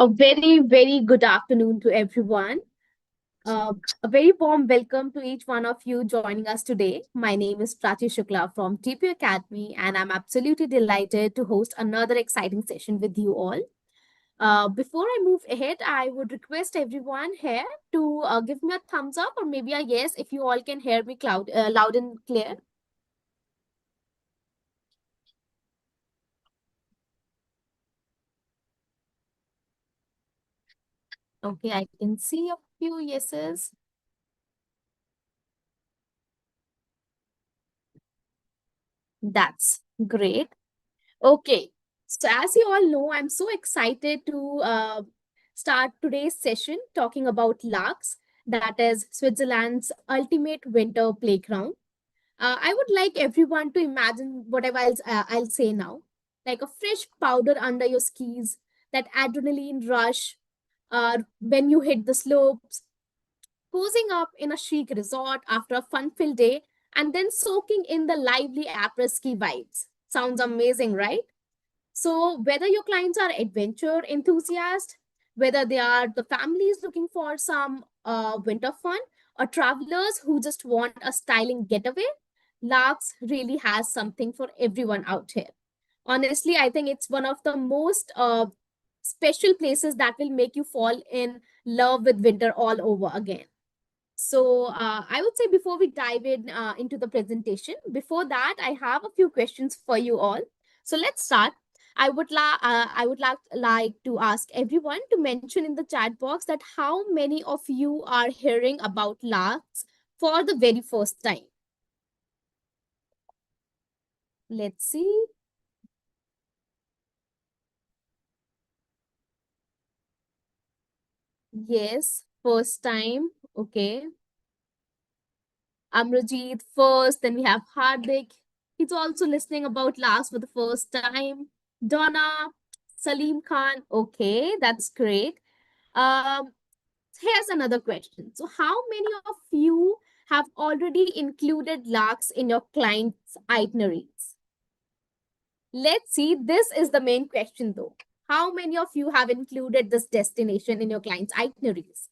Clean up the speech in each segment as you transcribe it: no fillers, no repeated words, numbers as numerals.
A very, very good afternoon to everyone. Uh, a very warm welcome to each one of you joining us today. My name is Prachi Shukla from TBO Academy, and I'm absolutely delighted to host another exciting session with you all. Before I move ahead, I would request everyone here to give me a thumbs up or maybe a yes if you all can hear me loud and clear. Okay, I can see a few yeses. That's great. Okay, so as you all know, I'm so excited to start today's session talking about LAAX, that is Switzerland's ultimate winter playground. I would like everyone to imagine whatever I'll say now, like a fresh powder under your skis, that adrenaline rush when you hit the slopes, cozying up in a chic resort after a fun-filled day, and then soaking in the lively après-ski vibes. Sounds amazing, right? So, whether your clients are adventure enthusiasts, whether they are the families looking for some winter fun, or travelers who just want a styling getaway, LAAX really has something for everyone out here. Honestly, I think it's one of the most special places that will make you fall in love with winter all over again. So I would say before we dive in into the presentation, before that, I have a few questions for you all. So let's start. I would like to ask everyone to mention in the chat box that how many of you are hearing about LAAX for the very first time. Let's see. Yes, first time. Okay. Amrajit first, then we have Hardik. He's also listening about last for the first time. Donna, Salim Khan. Okay, that's great. Um, Here's another question. So, how many of you have already included LAAX in your client's itineraries? Let's see. This is the main question, though. How many of you have included this destination in your client's itineraries?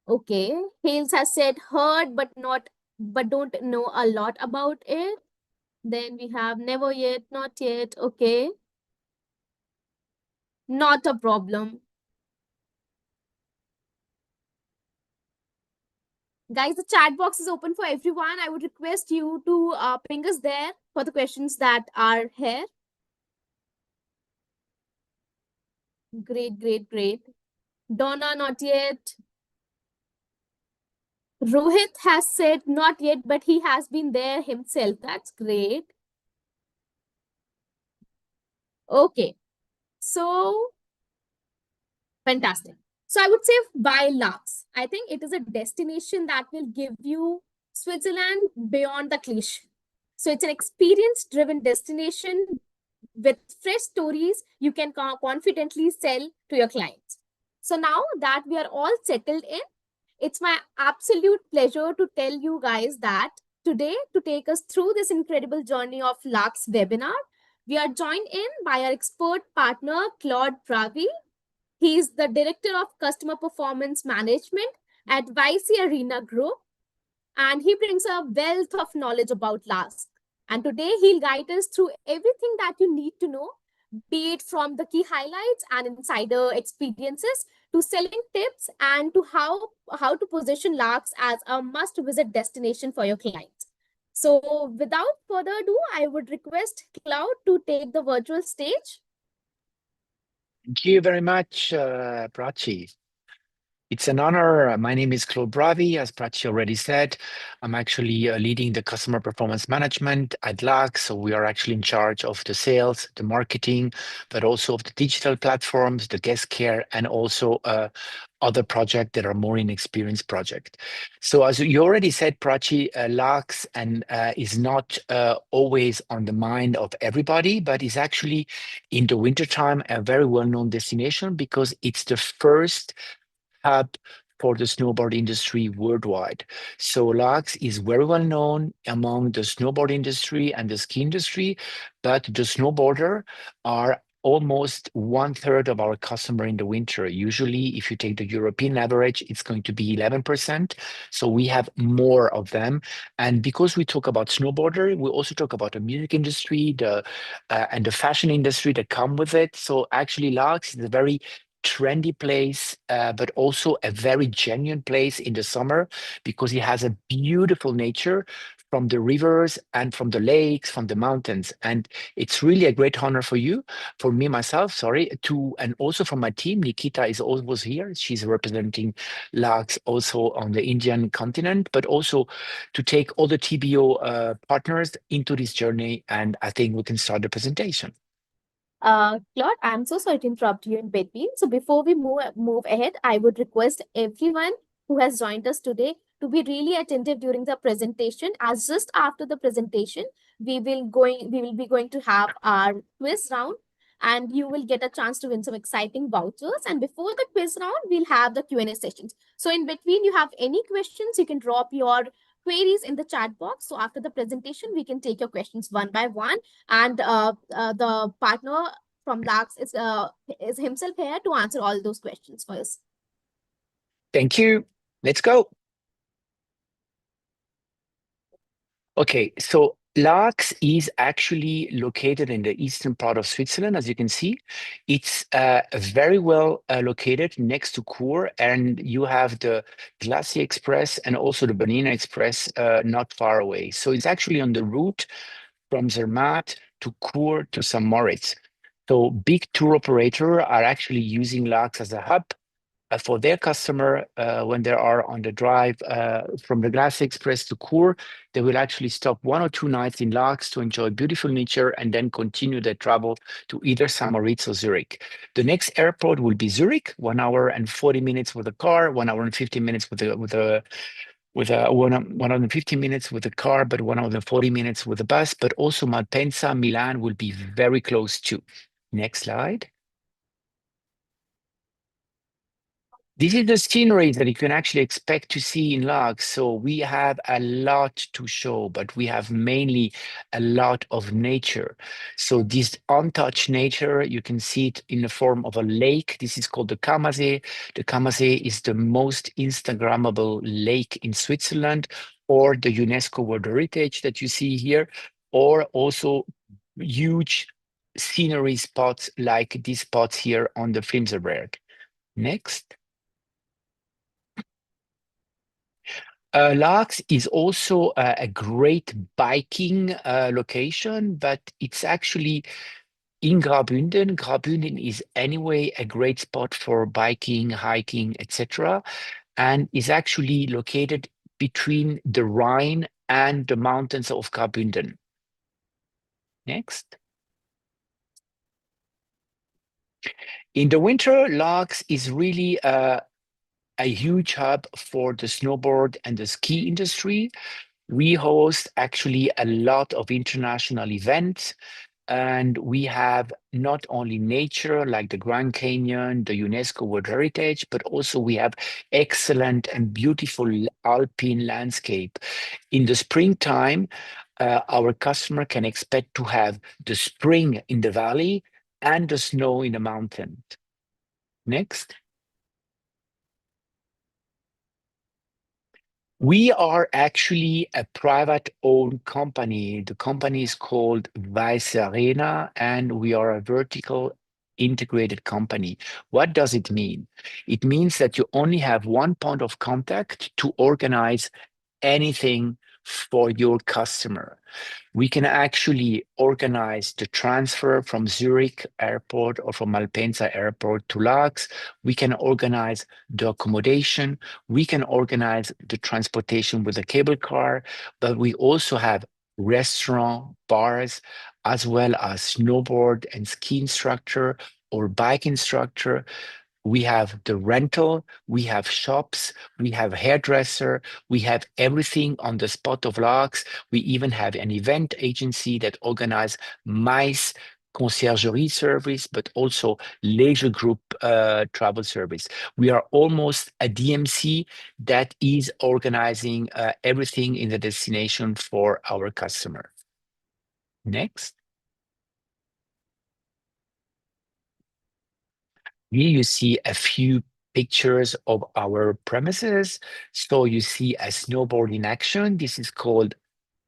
Okay, Hales has said heard but don't know a lot about it. Then we have never yet, not yet. Okay, not a problem. Guys, the chat box is open for everyone. I would request you to ping us there for the questions that are here. Great, great, great. Donna, not yet. Rohit has said not yet, but he has been there himself. That's great. Okay, so fantastic. So I would say by LAAX, I think it is a destination that will give you Switzerland beyond the cliche. So it's an experience-driven destination with fresh stories you can confidently sell to your clients. So now that we are all settled in, it's my absolute pleasure to tell you guys that today, to take us through this incredible journey of LAAX webinar, we are joined in by our expert partner, Claude Pravi. He is the Director of Customer Performance Management at YC Arena Group, and he brings a wealth of knowledge about LAAX. And today he'll guide us through everything that you need to know, be it from the key highlights and insider experiences to selling tips and to how to position LAAX as a must-visit destination for your clients. So without further ado, I would request Cloud to take the virtual stage. Thank you very much, Prachi. It's an honor. My name is Claude Bravi. As Prachi already said, I'm actually leading the customer performance management at LAAX. So we are actually in charge of the sales, the marketing, but also of the digital platforms, the guest care, and also other projects that are more in experience project. So as you already said, Prachi, LAAX and is not always on the mind of everybody, but is actually in the wintertime a very well-known destination because it's the first hub for the snowboard industry worldwide. So LAAX is very well known among the snowboard industry and the ski industry, but the snowboarder are almost 1/3 of our customer in the winter. Usually, if you take the European average, it's going to be 11%. So we have more of them. And because we talk about snowboarder, we also talk about the music industry, and the fashion industry that come with it. So actually, LAAX is a very trendy place, but also a very genuine place in the summer because it has a beautiful nature from the rivers and from the lakes, from the mountains. And it's really a great honor for me, myself, sorry, and also from my team. Nikita is always here. She's representing LAAX also on the Indian continent, but also to take all the TBO partners into this journey. And I think we can start the presentation. Claude, I'm so sorry to interrupt you in between. So before we move ahead, I would request everyone who has joined us today to be really attentive during the presentation. As just after the presentation, we will be going to have our quiz round, and you will get a chance to win some exciting vouchers. And before the quiz round, we'll have the Q&A sessions. So in between, you have any questions, you can drop your queries in the chat box. So after the presentation, we can take your questions one by one, and the partner from LAAX is himself here to answer all those questions for us. Thank you. Let's go. Okay, so LAAX is actually located in the eastern part of Switzerland, as you can see. It's very well located next to Chur, and you have the Glacier Express and also the Bernina Express not far away. So it's actually on the route from Zermatt to Chur to St. Moritz. So big tour operator are actually using LAAX as a hub for their customer when they are on the drive from the Glacier Express to Chur. They will actually stop 1 or 2 nights in LAAX to enjoy beautiful nature and then continue their travel to either St. Moritz or Zurich. The next airport will be Zurich, 1 hour and 40 minutes with a car, 1 hour and 15 minutes with a 150 minutes with a car, but 140 minutes with a bus. But also Malpensa, Milan will be very close too. Next slide. This is the scenery that you can actually expect to see in LAAX. So we have a lot to show, but we have mainly a lot of nature. So this untouched nature, you can see it in the form of a lake. This is called the Kammersee. The Kammersee is the most Instagrammable lake in Switzerland, or the UNESCO World Heritage that you see here, or also huge scenery spots like these spots here on the Flimserberg. Next. LAAX is also a great biking location, but it's actually in Graubünden. Graubünden is anyway a great spot for biking, hiking, etc., and is actually located between the Rhine and the mountains of Graubünden. Next. In the winter, LAAX is really a huge hub for the snowboard and the ski industry. We host actually a lot of international events, and we have not only nature like the Grand Canyon, the UNESCO World Heritage, but also we have excellent and beautiful alpine landscape. In the springtime, our customer can expect to have the spring in the valley and the snow in the mountain. Next. We are actually a private-owned company. The company is called Vice Arena, and we are a vertical integrated company. What does it mean? It means that you only have one point of contact to organize anything for your customer. We can actually organize the transfer from Zurich Airport or from Malpensa Airport to LAAX. We can organize the accommodation. We can organize the transportation with a cable car, but we also have restaurant, bars, as well as snowboard and ski instructor or bike instructor. We have the rental, we have shops, we have hairdresser, we have everything on the spot of LAAX. We even have an event agency that organize MICE conciergerie service, but also leisure group travel service. We are almost a DMC that is organizing everything in the destination for our customer. Next. Here you see a few pictures of our premises. So you see a snowboard in action. This is called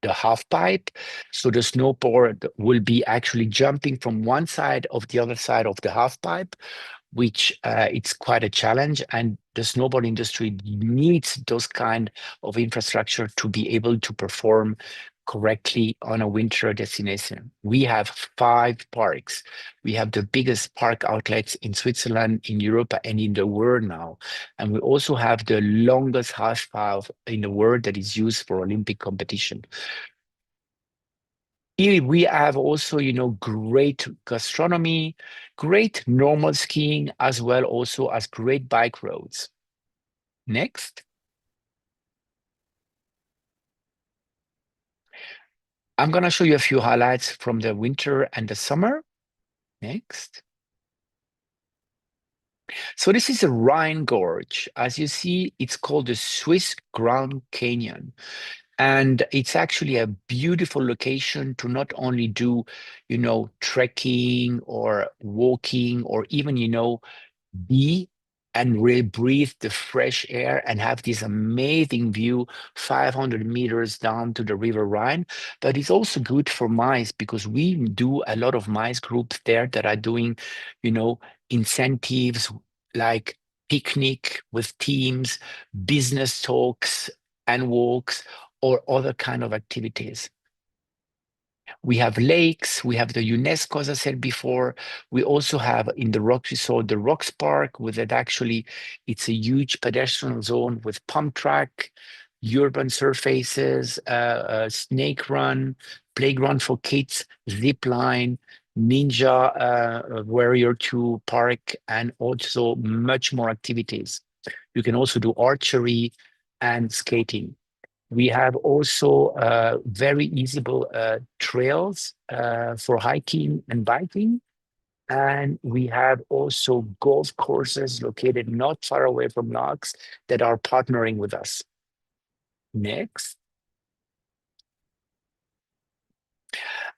the half pipe. So the snowboard will be actually jumping from one side of the other side of the half pipe, which it's quite a challenge. And the snowboard industry needs those kind of infrastructure to be able to perform correctly on a winter destination. We have 5 parks. We have the biggest park outlets in Switzerland, in Europe, and in the world now. And we also have the longest half pipe in the world that is used for Olympic competition. Here we have also, great gastronomy, great normal skiing, as well also as great bike roads. Next, I'm going to show you a few highlights from the winter and the summer. Next. So this is a Rhine Gorge. As you see, it's called the Swiss Grand Canyon. And it's actually a beautiful location to not only do, trekking or walking or even, be and really breathe the fresh air and have this amazing view 500 meters down to the River Rhine. But it's also good for mice because we do a lot of mice groups there that are doing, incentives like picnic with teams, business talks and walks, or other kind of activities. We have lakes, we have the UNESCO, as I said before. We also have in the Rock Resort, the Rocks Park, with it actually, it's a huge pedestrian zone with pump track, urban surfaces, snake run, playground for kids, zip line, Ninja Warrior 2 park, and also much more activities. You can also do archery and skating. We have also very easyable trails for hiking and biking. And we have also golf courses located not far away from LAAX that are partnering with us. Next.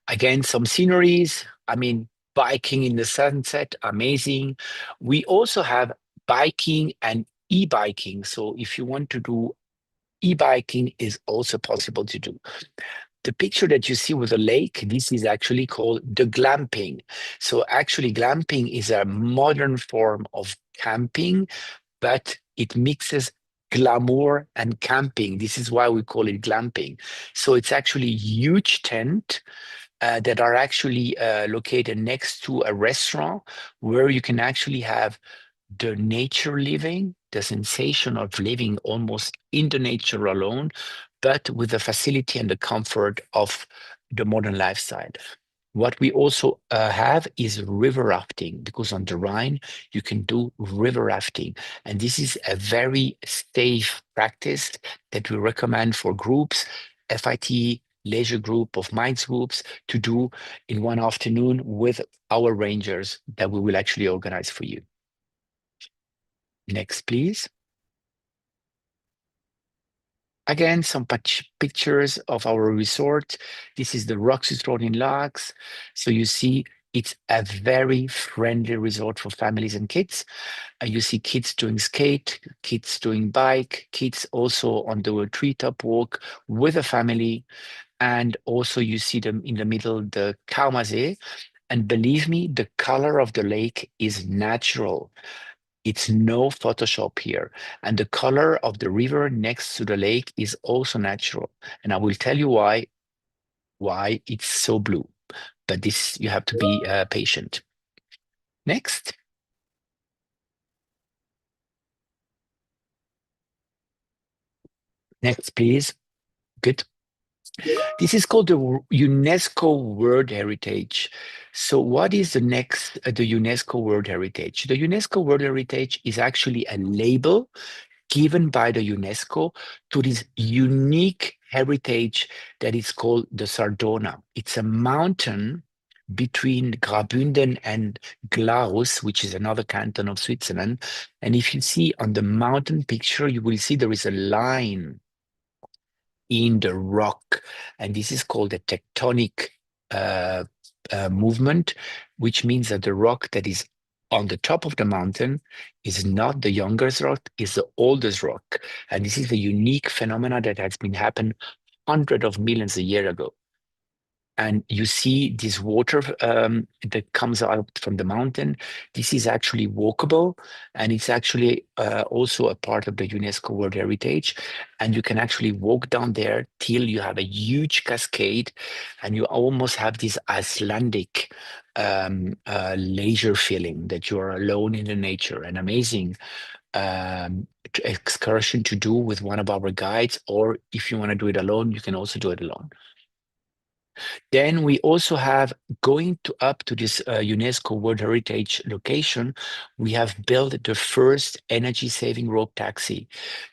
Again, some sceneries. I mean, biking in the sunset, amazing. We also have biking and e-biking. So if you want to do e-biking is also possible to do. The picture that you see with the lake, this is actually called the glamping. So actually glamping is a modern form of camping, but it mixes glamour and camping. This is why we call it glamping. So it's actually huge tent that are actually located next to a restaurant where you can actually have the nature living, the sensation of living almost in the nature alone, but with the facility and the comfort of the modern lifestyle. What we also have is river rafting because on the Rhine, you can do river rafting. And this is a very safe practice that we recommend for groups, FIT, leisure group of minds groups to do in one afternoon with our rangers that we will actually organize for you. Next, please. Again, some pictures of our resort. This is the Rock Resort in LAAX. So you see, it's a very friendly resort for families and kids. You see kids doing skate, kids doing bike, kids also on the treetop walk with a family. And also you see them in the middle, the Kaumasee. And believe me, the color of the lake is natural. It's no Photoshop here. And the color of the river next to the lake is also natural. And I will tell you why it's so blue. But this, you have to be patient. Next. Next, please. Good. This is called the UNESCO World Heritage. So what is the UNESCO World Heritage? The UNESCO World Heritage is actually a label given by the UNESCO to this unique heritage that is called the Sardona. It's a mountain between Graubünden and Glarus, which is another canton of Switzerland. And if you see on the mountain picture, you will see there is a line in the rock, and this is called a tectonic uh, movement, which means that the rock that is On the top of the mountain is not the youngest rock, is the oldest rock. And this is a unique phenomena that has been happened hundreds of millions a year ago. And you see this water that comes out from the mountain. This is actually walkable, and it's actually also a part of the UNESCO World Heritage. And you can actually walk down there till you have a huge cascade, and you almost have this Icelandic leisure feeling that you are alone in the nature. An amazing excursion to do with one of our guides, or if you want to do it alone, you can also do it alone. Then we also have going to up to this UNESCO World Heritage location, we have built the first energy saving rope taxi.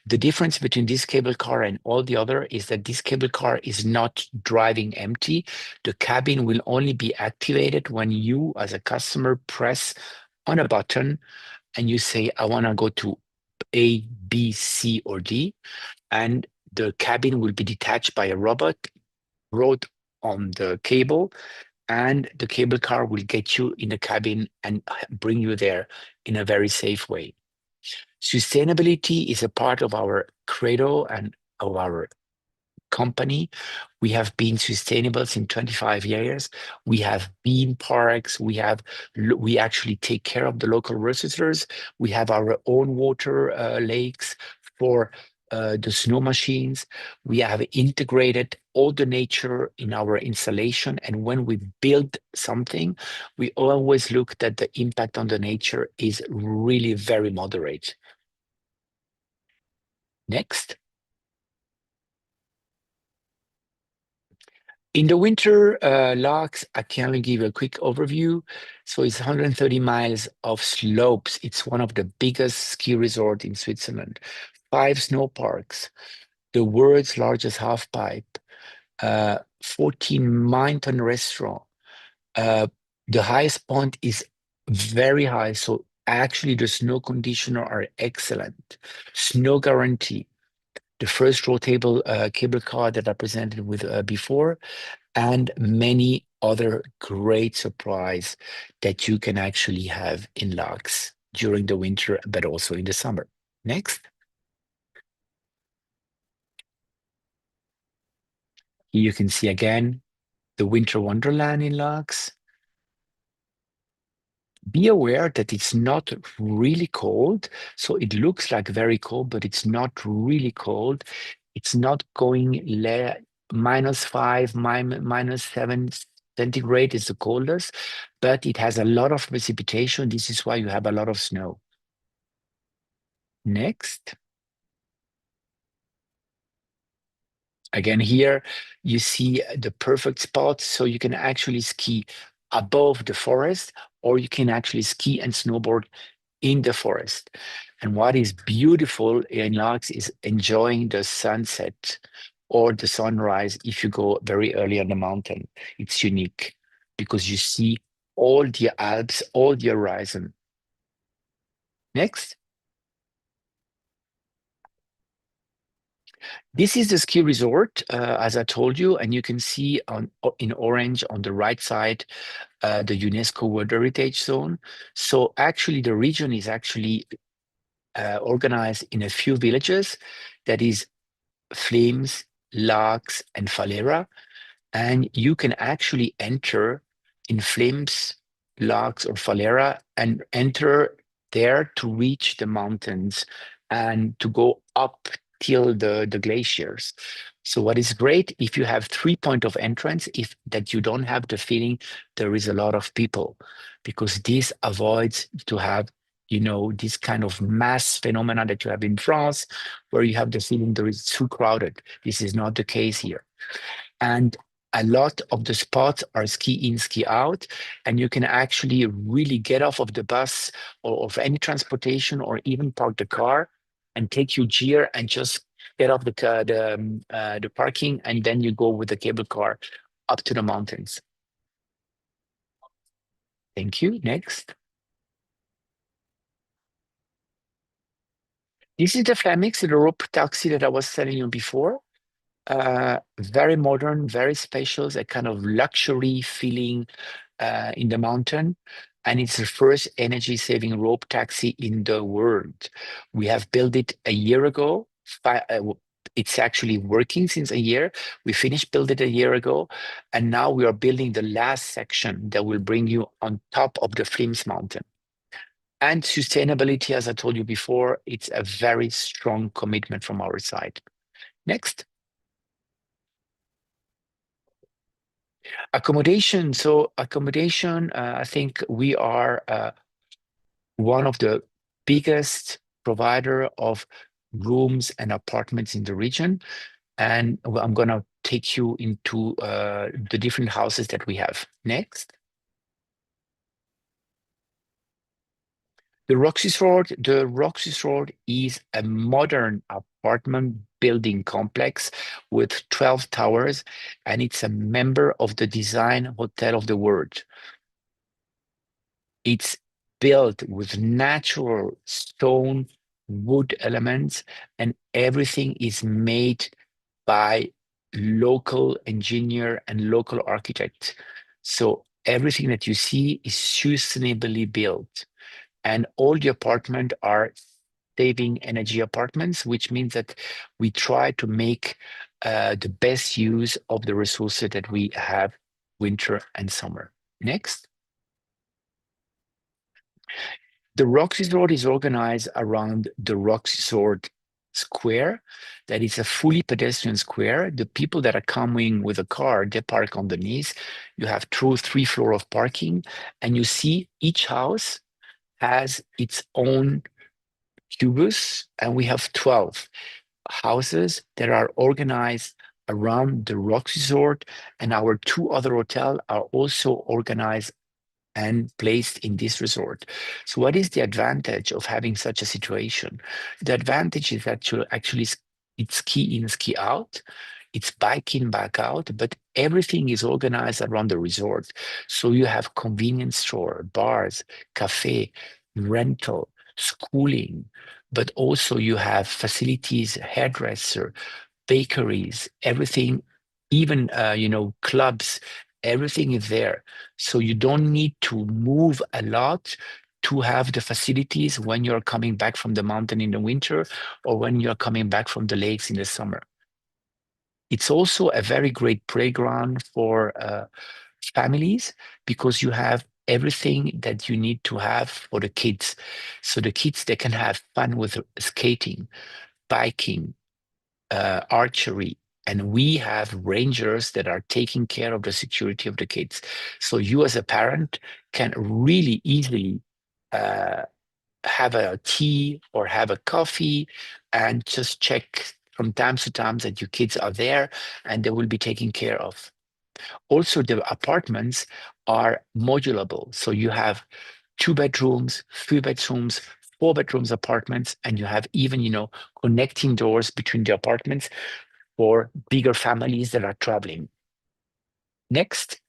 The difference between this cable car and all the other is that this cable car is not driving empty. The cabin will only be activated when you as a customer press on a button and you say, I want to go to A, B, C, or D. And the cabin will be detached by a robot rode on the cable, and the cable car will get you in the cabin and bring you there in a very safe way. Sustainability is a part of our credo and of our company. We have been sustainable since 25 years. We have bean parks. We actually take care of the local visitors. We have our own water lakes for the snow machines. We have integrated all the nature in our installation. And when we build something, we always look that the impact on the nature is really very moderate. Next. In the winter, LAAX, I can only give you a quick overview. So it's 130 miles of slopes. It's one of the biggest ski resorts in Switzerland. 5 snow parks, the world's largest half pipe, 14 mountain restaurant. The highest point is very high. So actually the snow conditioner are excellent. Snow guarantee. The first rollable cable car that I presented with before, and many other great surprise that you can actually have in LAAX during the winter, but also in the summer. Next. Here you can see again the winter wonderland in LAAX. Be aware that it's not really cold. So it looks like very cold, but it's not really cold. It's not going -5, -7 centigrade is the coldest, but it has a lot of precipitation. This is why you have a lot of snow. Next. Again, here you see the perfect spot. So you can actually ski above the forest, or you can actually ski and snowboard in the forest. And what is beautiful in LAAX is enjoying the sunset or the sunrise if you go very early on the mountain. It's unique because you see all the Alps, all the horizon. Next. This is the ski resort, as I told you, and you can see in orange on the right side, the UNESCO World Heritage Zone. So actually the region is actually organized in a few villages, that is Flims, LAAX, and Falera. And you can actually enter in Flims, LAAX, or Falera and enter there to reach the mountains and to go up till the glaciers. So what is great, if you have 3 point of entrance, if that you don't have the feeling there is a lot of people, because this avoids to have, you know, this kind of mass phenomena that you have in France, where you have the feeling there is too crowded. This is not the case here. And a lot of the spots are ski in, ski out, and you can actually really get off of the bus or of any transportation, or even park the car and take your gear and just get off the parking, and then you go with the cable car up to the mountains. Thank you. Next. This is the Flamix, the rope taxi that I was telling you before. Very modern, very spacious, a kind of luxury feeling in the mountain. and it's the first energy-saving rope taxi in the world. We have built it a year ago. It's actually working since a year. We finished building it a year ago, and now we are building the last section that will bring you on top of the Flims Mountain. And sustainability, as I told you before, it's a very strong commitment from our side. Next. Accommodation. So accommodation, I think we are one of the biggest provider of rooms and apartments in the region. And I'm going to take you into the different houses that we have. Next. The Roxy's Road is a modern apartment building complex with 12 towers, and it's a member of the Design Hotel of the World. It's built with natural stone, wood elements, and everything is made by local engineer and local architect. So everything that you see is sustainably built. And all the apartments are saving energy apartments, which means that we try to make the best use of the resources that we have winter and summer. Next. The Roxy Road is organized around the Roxy Road Square. That is a fully pedestrian square. The people that are coming with a car, they park underneath. You have 3 floors of parking, and you see each house has its own cubus, and we have 12 houses that are organized around the Roxy Resort, and our 2 other hotels are also organized and placed in this resort. So what is the advantage of having such a situation? The advantage is that you actually it's ski in, ski out, it's bike in, bike out, but everything is organized around the resort. So you have convenience store, bars, cafe, rental, schooling, but also you have facilities, hairdresser, bakeries, everything, even clubs, everything is there. So you don't need to move a lot to have the facilities when you're coming back from the mountain in the winter or when you're coming back from the lakes in the summer. It's also a very great playground for families because you have everything that you need to have for the kids. So the kids, they can have fun with skating, biking, archery, and we have rangers that are taking care of the security of the kids. So you as a parent can really easily have a tea or have a coffee and just check from time to time that your kids are there and they will be taken care of. Also, the apartments are modulable. So you have 2 bedrooms, 3 bedrooms, 4 bedrooms apartments, and you have even, connecting doors between the apartments for bigger families that are traveling. Next.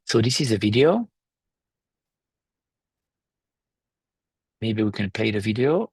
So this is a video. Maybe we can play the video.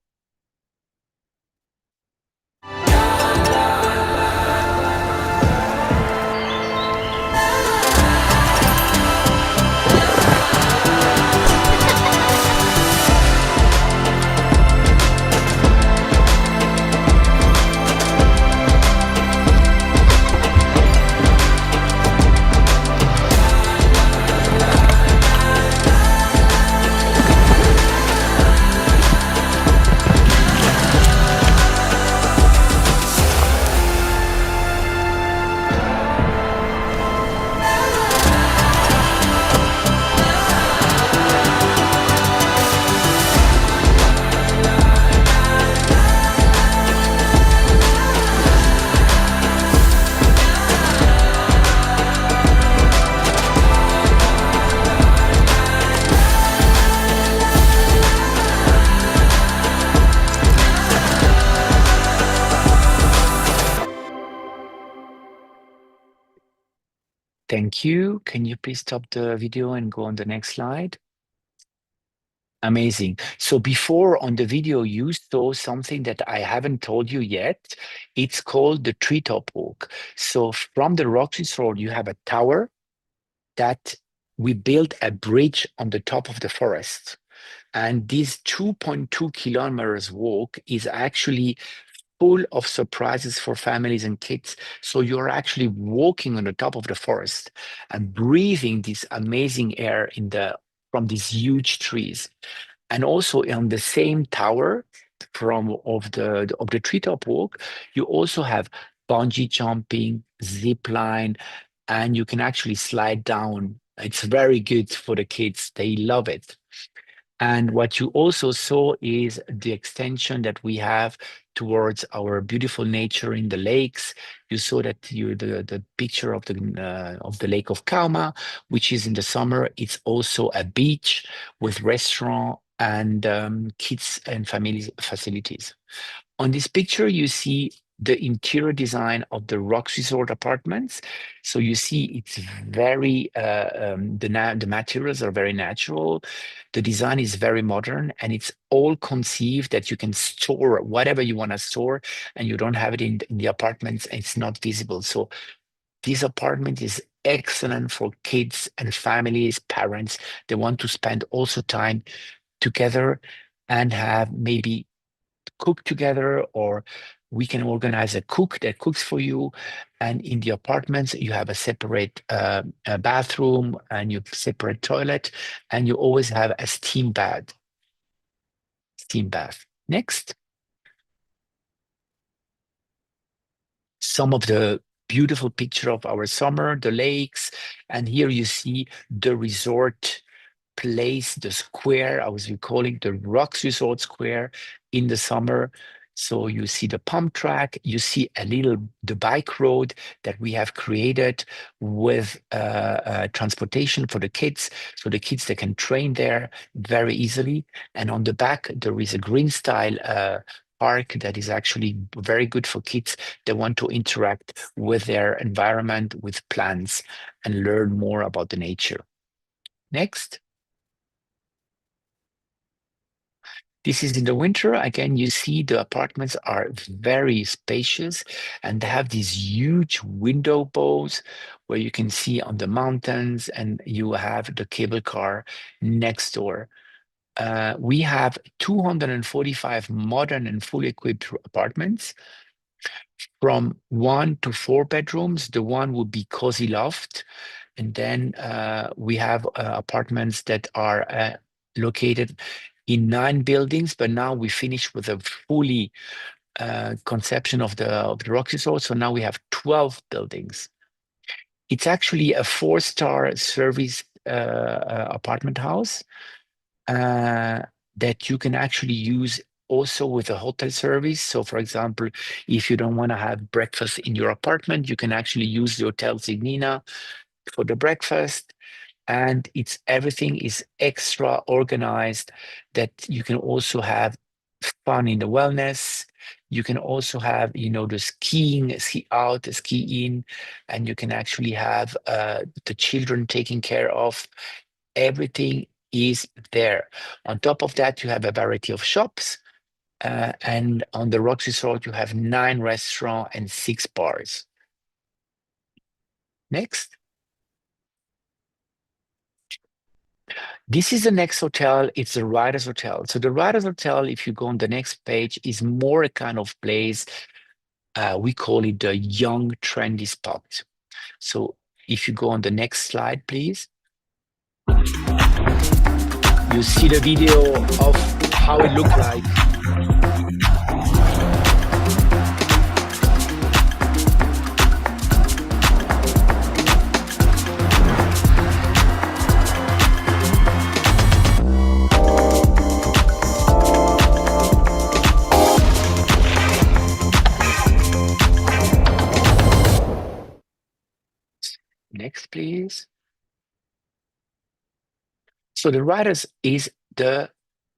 Thank you. Can you please stop the video and go on the next slide? Amazing. So before on the video, you saw something that I haven't told you yet. It's called the treetop walk. So from the Roxy Road, you have a tower that we built a bridge on the top of the forest. And this 2.2 kilometers walk is actually full of surprises for families and kids. So you're actually walking on the top of the forest and breathing this amazing air from these huge trees. And also on the same tower of the treetop walk, you also have bungee jumping, zip line, and you can actually slide down. It's very good for the kids. They love it. And what you also saw is the extension that we have towards our beautiful nature in the lakes. You saw that the picture of the Lake of Kauma, which is in the summer. It's also a beach with restaurant and kids and families facilities. On this picture, you see the interior design of the Rocks Resort apartments. So you see it's very, the materials are very natural. The design is very modern and it's all conceived that you can store whatever you want to store and you don't have it in the apartments and it's not visible. So this apartment is excellent for kids and families, parents. They want to spend also time together and have maybe cook together, or we can organize a cook that cooks for you. And in the apartments, you have a separate bathroom and you separate toilet, and you always have a steam bath. Steam bath. Next, some of the beautiful picture of our summer, the lakes, and here you see the resort place, the square, I was recalling the Rocks Resort Square in the summer. So you see the pump track, you see the bike road that we have created with transportation for the kids. So the kids, they can train there very easily. And on the back, there is a green style park that is actually very good for kids that want to interact with their environment, with plants, and learn more about the nature. Next. This is in the winter. Again, you see the apartments are very spacious and they have these huge window bows where you can see on the mountains and you have the cable car next door. We have 245 modern and fully equipped apartments from 1 to 4 bedrooms. The one would be cozy loft. And then we have apartments that are located in 9 buildings, but now we finished with a fully conception of the Rock Resort. So now we have 12 buildings. It's actually a 4-star service apartment house that you can actually use also with a hotel service. So for example, if you don't want to have breakfast in your apartment, you can actually use the Hotel Signina for the breakfast. And everything is extra organized that you can also have fun in the wellness. You can also have, the skiing, ski out, ski in, and you can actually have the children taken care of. Everything is there. On top of that, you have a variety of shops. And on the Rocks Resort, you have 9 restaurants and 6 bars. Next. This is the next hotel. It's the Riders Hotel. So the Riders Hotel, if you go on the next page, is more a kind of place, we call it the young trendy spot. So if you go on the next slide, please. You see the video of how it looked like. Next, please. So the Riders is the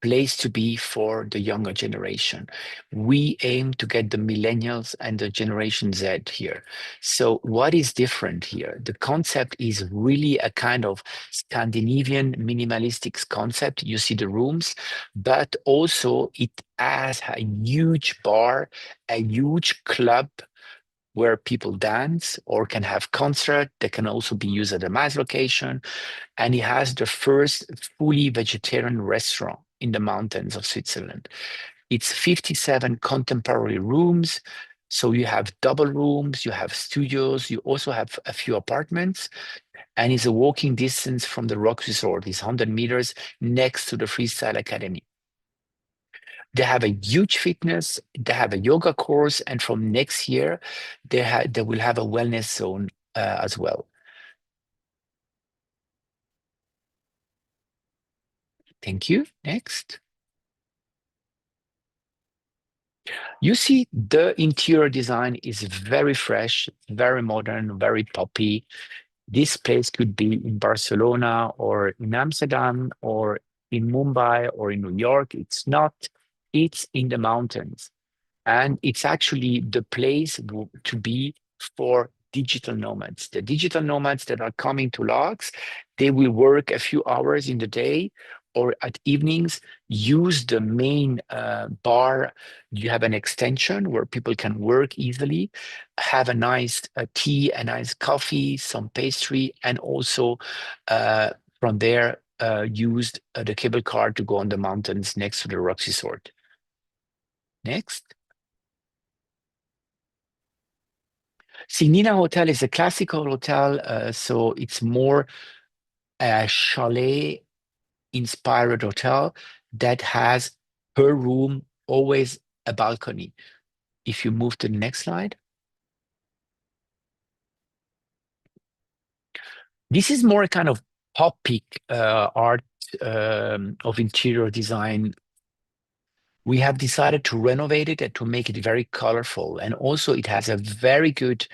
place to be for the younger generation. We aim to get the millennials and the Generation Z here. So what is different here? The concept is really a kind of Scandinavian minimalistic concept. You see the rooms, but also it has a huge bar, a huge club, where people dance or can have concert. They can also be used at a mass location. And it has the first fully vegetarian restaurant in the mountains of Switzerland. It's 57 contemporary rooms. So you have double rooms, you have studios, you also have a few apartments, and it's a walking distance from the Rock Resort. It's 100 meters next to the Freestyle Academy. They have a huge fitness, they have a yoga course, and from next year, they will have a wellness zone as well. Thank you. Next. You see, the interior design is very fresh, very modern, very poppy. This place could be in Barcelona or in Amsterdam or in Mumbai or in New York. It's not, it's in the mountains. And it's actually the place to be for digital nomads. The digital nomads that are coming to LAAX, they will work a few hours in the day or at evenings, use the main bar. You have an extension where people can work easily, have a nice tea, a nice coffee, some pastry, and also from there, use the cable car to go on the mountains next to the Rock Resort. Next. Signina Hotel is a classical hotel, so it's more a chalet-inspired hotel that has per room always a balcony. If you move to the next slide. This is more a kind of topic art of interior design. We have decided to renovate it and to make it very colorful. And also it has a very good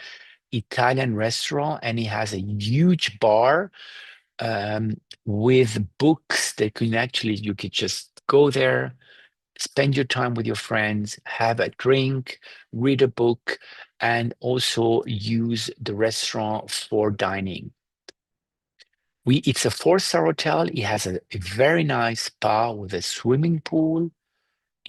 Italian restaurant, and it has a huge bar with books that you could just go there, spend your time with your friends, have a drink, read a book, and also use the restaurant for dining. It's a 4-star hotel. It has a very nice spa with a swimming pool.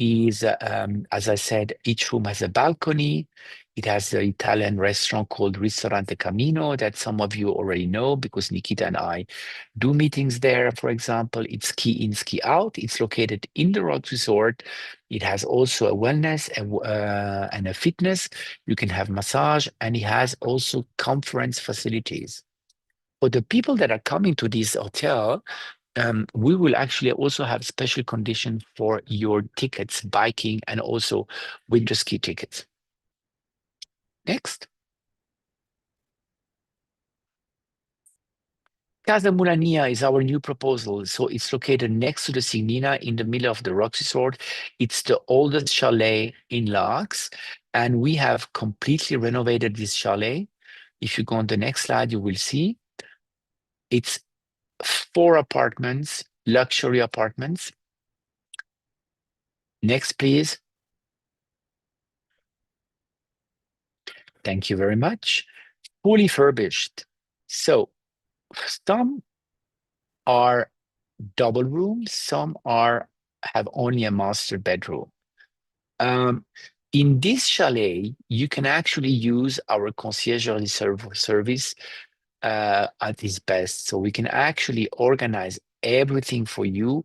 As I said, each room has a balcony. It has the Italian restaurant called Ristorante Camino that some of you already know because Nikita and I do meetings there, for example. It's ski in, ski out. It's located in the Rock Resort. It has also a wellness and a fitness. You can have massage, and it has also conference facilities. For the people that are coming to this hotel, we will actually also have special conditions for your tickets, biking, and also winter ski tickets. Next. Casa Mulania is our new proposal. So it's located next to the Signina in the middle of the Rock Resort. It's the oldest chalet in LAAX, and we have completely renovated this chalet. If you go on the next slide, you will see it's 4 apartments, luxury apartments. Next, please. Thank you very much. Fully furnished. So some are double rooms, some have only a master bedroom. In this chalet, you can actually use our concierge service at its best. So we can actually organize everything for you,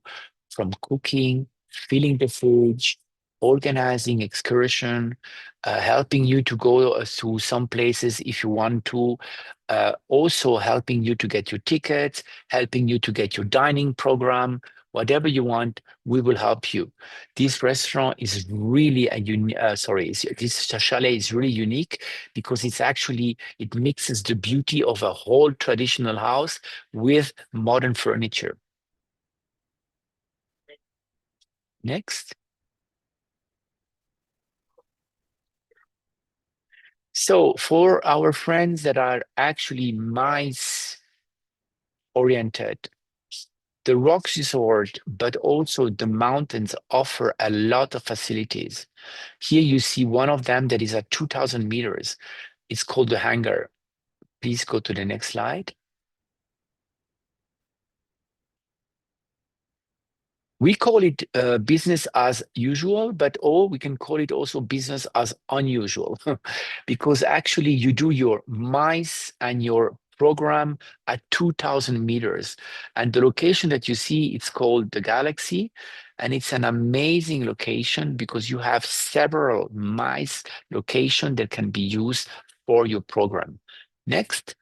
from cooking, filling the fridge, organizing excursion, helping you to go to some places if you want to, also helping you to get your tickets, helping you to get your dining program, whatever you want, we will help you. This restaurant is really this chalet is really unique because it mixes the beauty of a whole traditional house with modern furniture. Next. So for our friends that are actually mice oriented, the Rocks Resort, but also the mountains offer a lot of facilities. Here you see one of them that is at 2,000 meters. It's called the hangar. Please go to the next slide. We call it business as usual, but we can call it also business as unusual because actually you do your mice and your program at 2000 meters. And the location that you see, it's called the Galaxy. And it's an amazing location because you have several mice locations that can be used for your program. Next.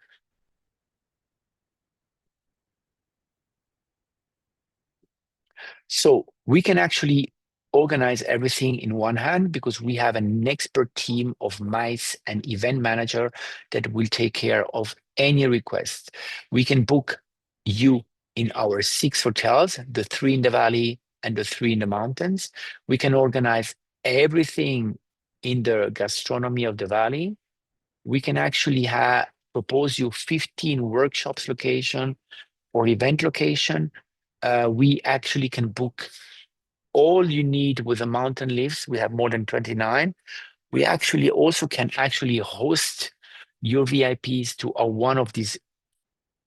So we can actually organize everything in one hand because we have an expert team of mice and event manager that will take care of any request. We can book you in our 6 hotels, the 3 in the valley and the 3 in the mountains. We can organize everything in the gastronomy of the valley. We can actually propose you 15 workshops location or event location. We actually can book all you need with the mountain lifts. We have more than 29. We actually also can actually host your VIPs to one of these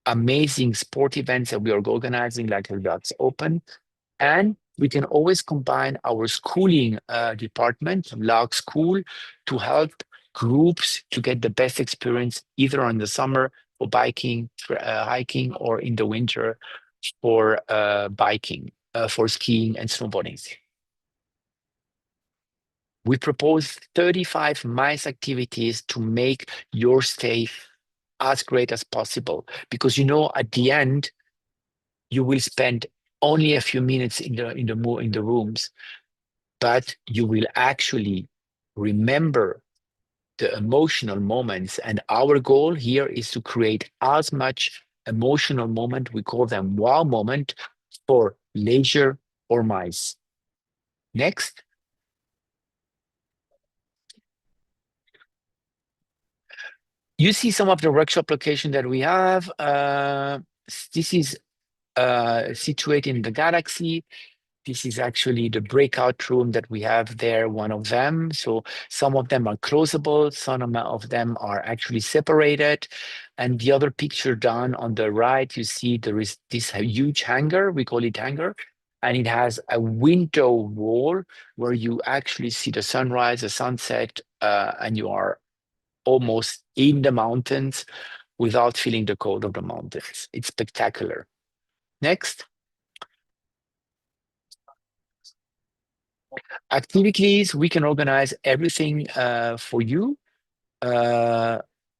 amazing sport events that we are organizing, like the LAAX Open. And we can always combine our schooling department, LAAX School, to help groups to get the best experience either in the summer for biking, for, hiking, or in the winter for biking, for skiing and snowboarding. We propose 35 MICE activities to make your stay as great as possible because at the end you will spend only a few minutes in the rooms, but you will actually remember the emotional moments. And our goal here is to create as much emotional moment, we call them wow moment, for leisure or mice. Next. You see some of the workshop location that we have. This is situated in the Galaxy. This is actually the breakout room that we have there, one of them. So some of them are closable, some of them are actually separated. And the other picture down on the right, you see there is this huge hangar, we call it hangar, and it has a window wall where you actually see the sunrise, the sunset, and you are almost in the mountains without feeling the cold of the mountains. It's spectacular. Next. Activities, we can organize everything for you.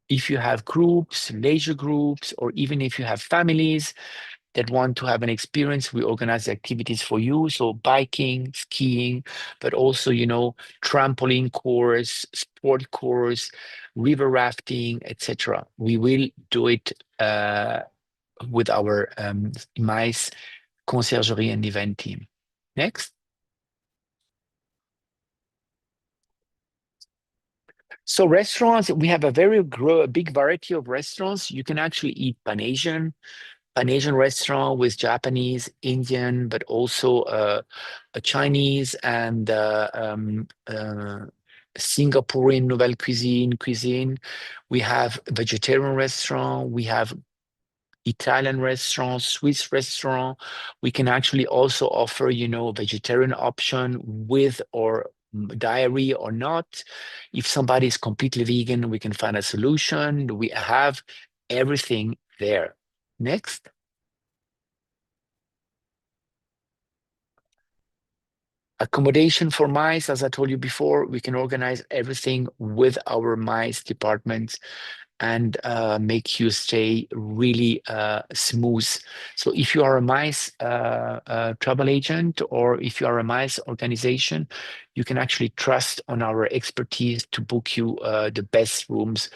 If you have groups, leisure groups, or even if you have families that want to have an experience, we organize activities for you. So biking, skiing, but also, trampoline course, sport course, river rafting, etc. We will do it with our MICE conciergerie and event team. Next. So restaurants, we have a very big variety of restaurants. You can actually eat Pan Asian restaurant with Japanese, Indian, but also a Chinese and Singaporean nouvelle cuisine. We have vegetarian restaurant. We have Italian restaurant, Swiss restaurant. We can actually also offer, vegetarian option with or dairy or not. If somebody is completely vegan, we can find a solution. We have everything there. Next. Accommodation for mice, as I told you before, we can organize everything with our mice department and make you stay really smooth. So if you are a mice travel agent or if you are a mice organization, you can actually trust on our expertise to book you the best rooms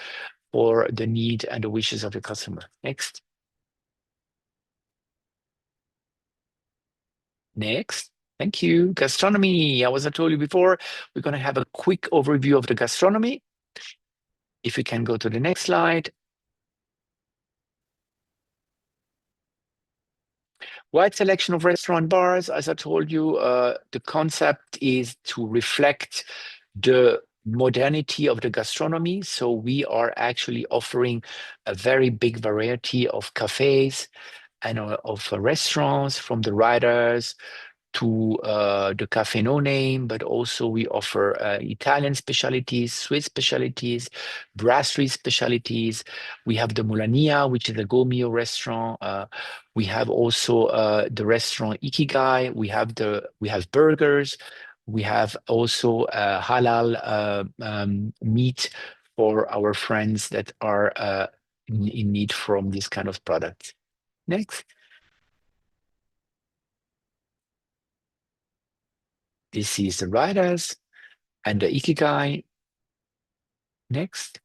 for the need and the wishes of the customer. Next. Next. Thank you. Gastronomy. As I told you before, we're going to have a quick overview of the gastronomy. If we can go to the next slide. Wide selection of restaurant bars. As I told you, the concept is to reflect the modernity of the gastronomy. So we are actually offering a very big variety of cafes and of restaurants, from the riders to the Cafe No Name, but also we offer Italian specialties, Swiss specialties, brasserie specialties. We have the Mulania, which is a gourmet restaurant. We have also the restaurant Ikigai. We have burgers. We have also halal meat for our friends that are in need from this kind of product. Next. This is the writers and the Ikigai. Next.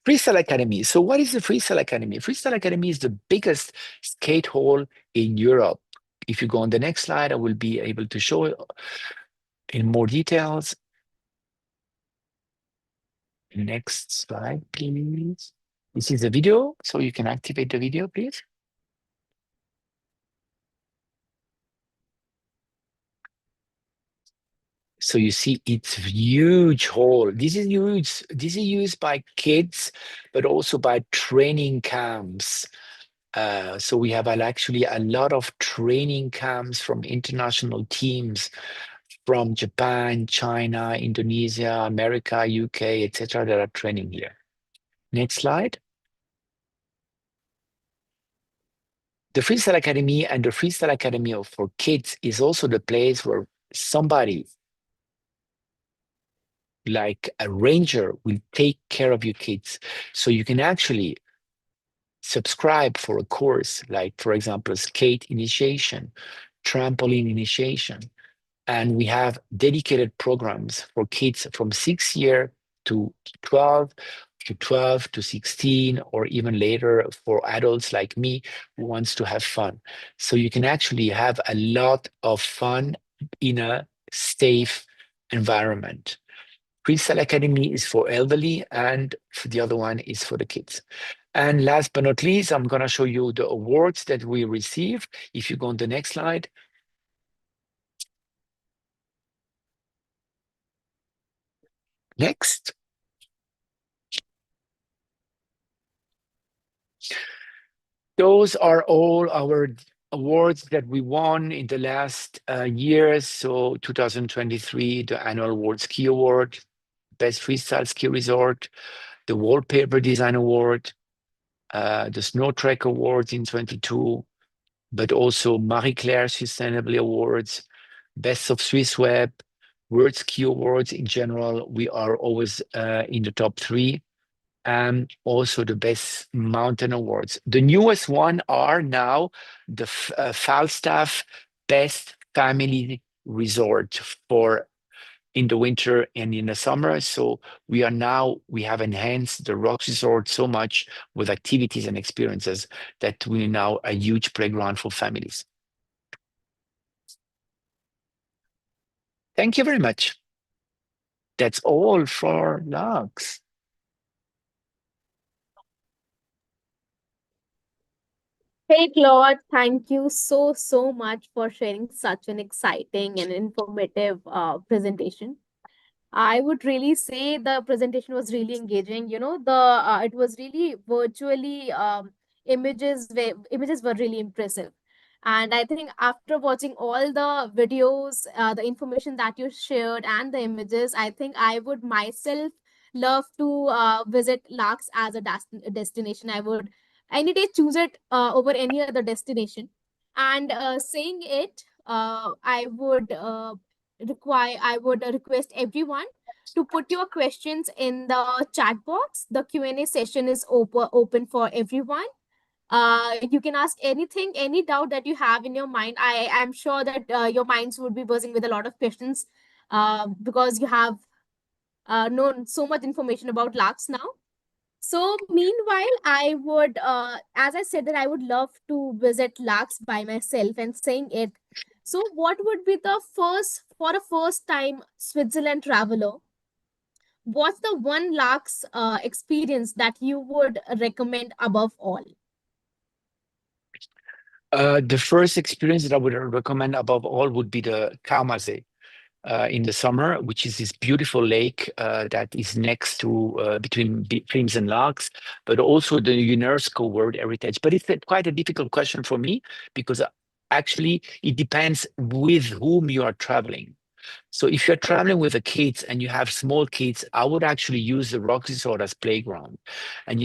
Freestyle Academy. So what is the Freestyle Academy? Freestyle Academy is the biggest skate hall in Europe. If you go on the next slide, I will be able to show it in more details. Next slide, please. This is the video, so you can activate the video, please. So you see it's huge hall. This is huge. This is used by kids, but also by training camps. So we have actually a lot of training camps from international teams from Japan, China, Indonesia, America, UK, etc. that are training here. Next slide. The Freestyle Academy and the Freestyle Academy for kids is also the place where somebody like a ranger will take care of your kids. So you can actually subscribe for a course like, for example, skate initiation, trampoline initiation. And we have dedicated programs for kids from 6 years to 12, to 12 to 16, or even later for adults like me who wants to have fun. So you can actually have a lot of fun in a safe environment. Freestyle Academy is for elderly, and the other one is for the kids. And last but not least, I'm going to show you the awards that we receive. If you go on the next slide. Next. Those are all our awards that we won in the last years. So 2023, the Annual Award Ski Award, Best Freestyle Ski Resort, the Wallpaper Design Award, the Snow Trek Awards in 22, but also Marie Claire Sustainability Awards, Best of Swiss Web, World Ski Awards in general. We are always in the top 3. And also the Best Mountain Awards. The newest one are now the Falstaff Best Family Resort for in the winter and in the summer. So we have enhanced the Rocks Resort so much with activities and experiences that we now a huge playground for families. Thank you very much. That's all for LAAX. Hey, Claude, thank you so much for sharing such an exciting and informative presentation. I would really say the presentation was really engaging. You know, the it was really virtually images were really impressive. And I think after watching all the videos, the information that you shared and the images, I think I would myself love to visit LAAX as a destination. I would any day choose it over any other destination. And saying it, I would request everyone to put your questions in the chat box. The Q&A session is open for everyone. You can ask anything, any doubt that you have in your mind. I am sure that your minds would be buzzing with a lot of questions because you have known so much information about LAAX now. So meanwhile, I would, as I said, that I would love to visit LAAX by myself and saying it. So what would be the for a first time Switzerland traveler, what's the one LAAX experience that you would recommend above all? The first experience that I would recommend above all would be the Kaumasee in the summer, which is this beautiful lake that is next to between Pfrims and LAAX, but also the UNESCO World Heritage. But it's quite a difficult question for me because actually it depends with whom you are traveling. So if you're traveling with the kids and you have small kids, I would actually use the rock resort as playground. And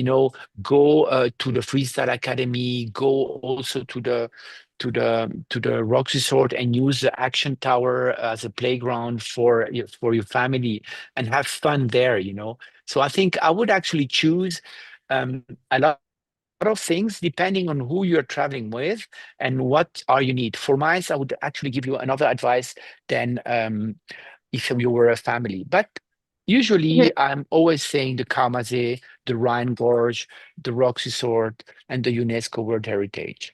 go to the Freestyle Academy, go also to the rock resort and use the action tower as a playground for your family and have fun there. So I think I would actually choose a lot of things depending on who you're traveling with and what are you need. For mice, I would actually give you another advice than if you were a family. But Mhm. usually I'm always saying the Kamazee, the Rhine Gorge, the Rock Resort, and the UNESCO World Heritage.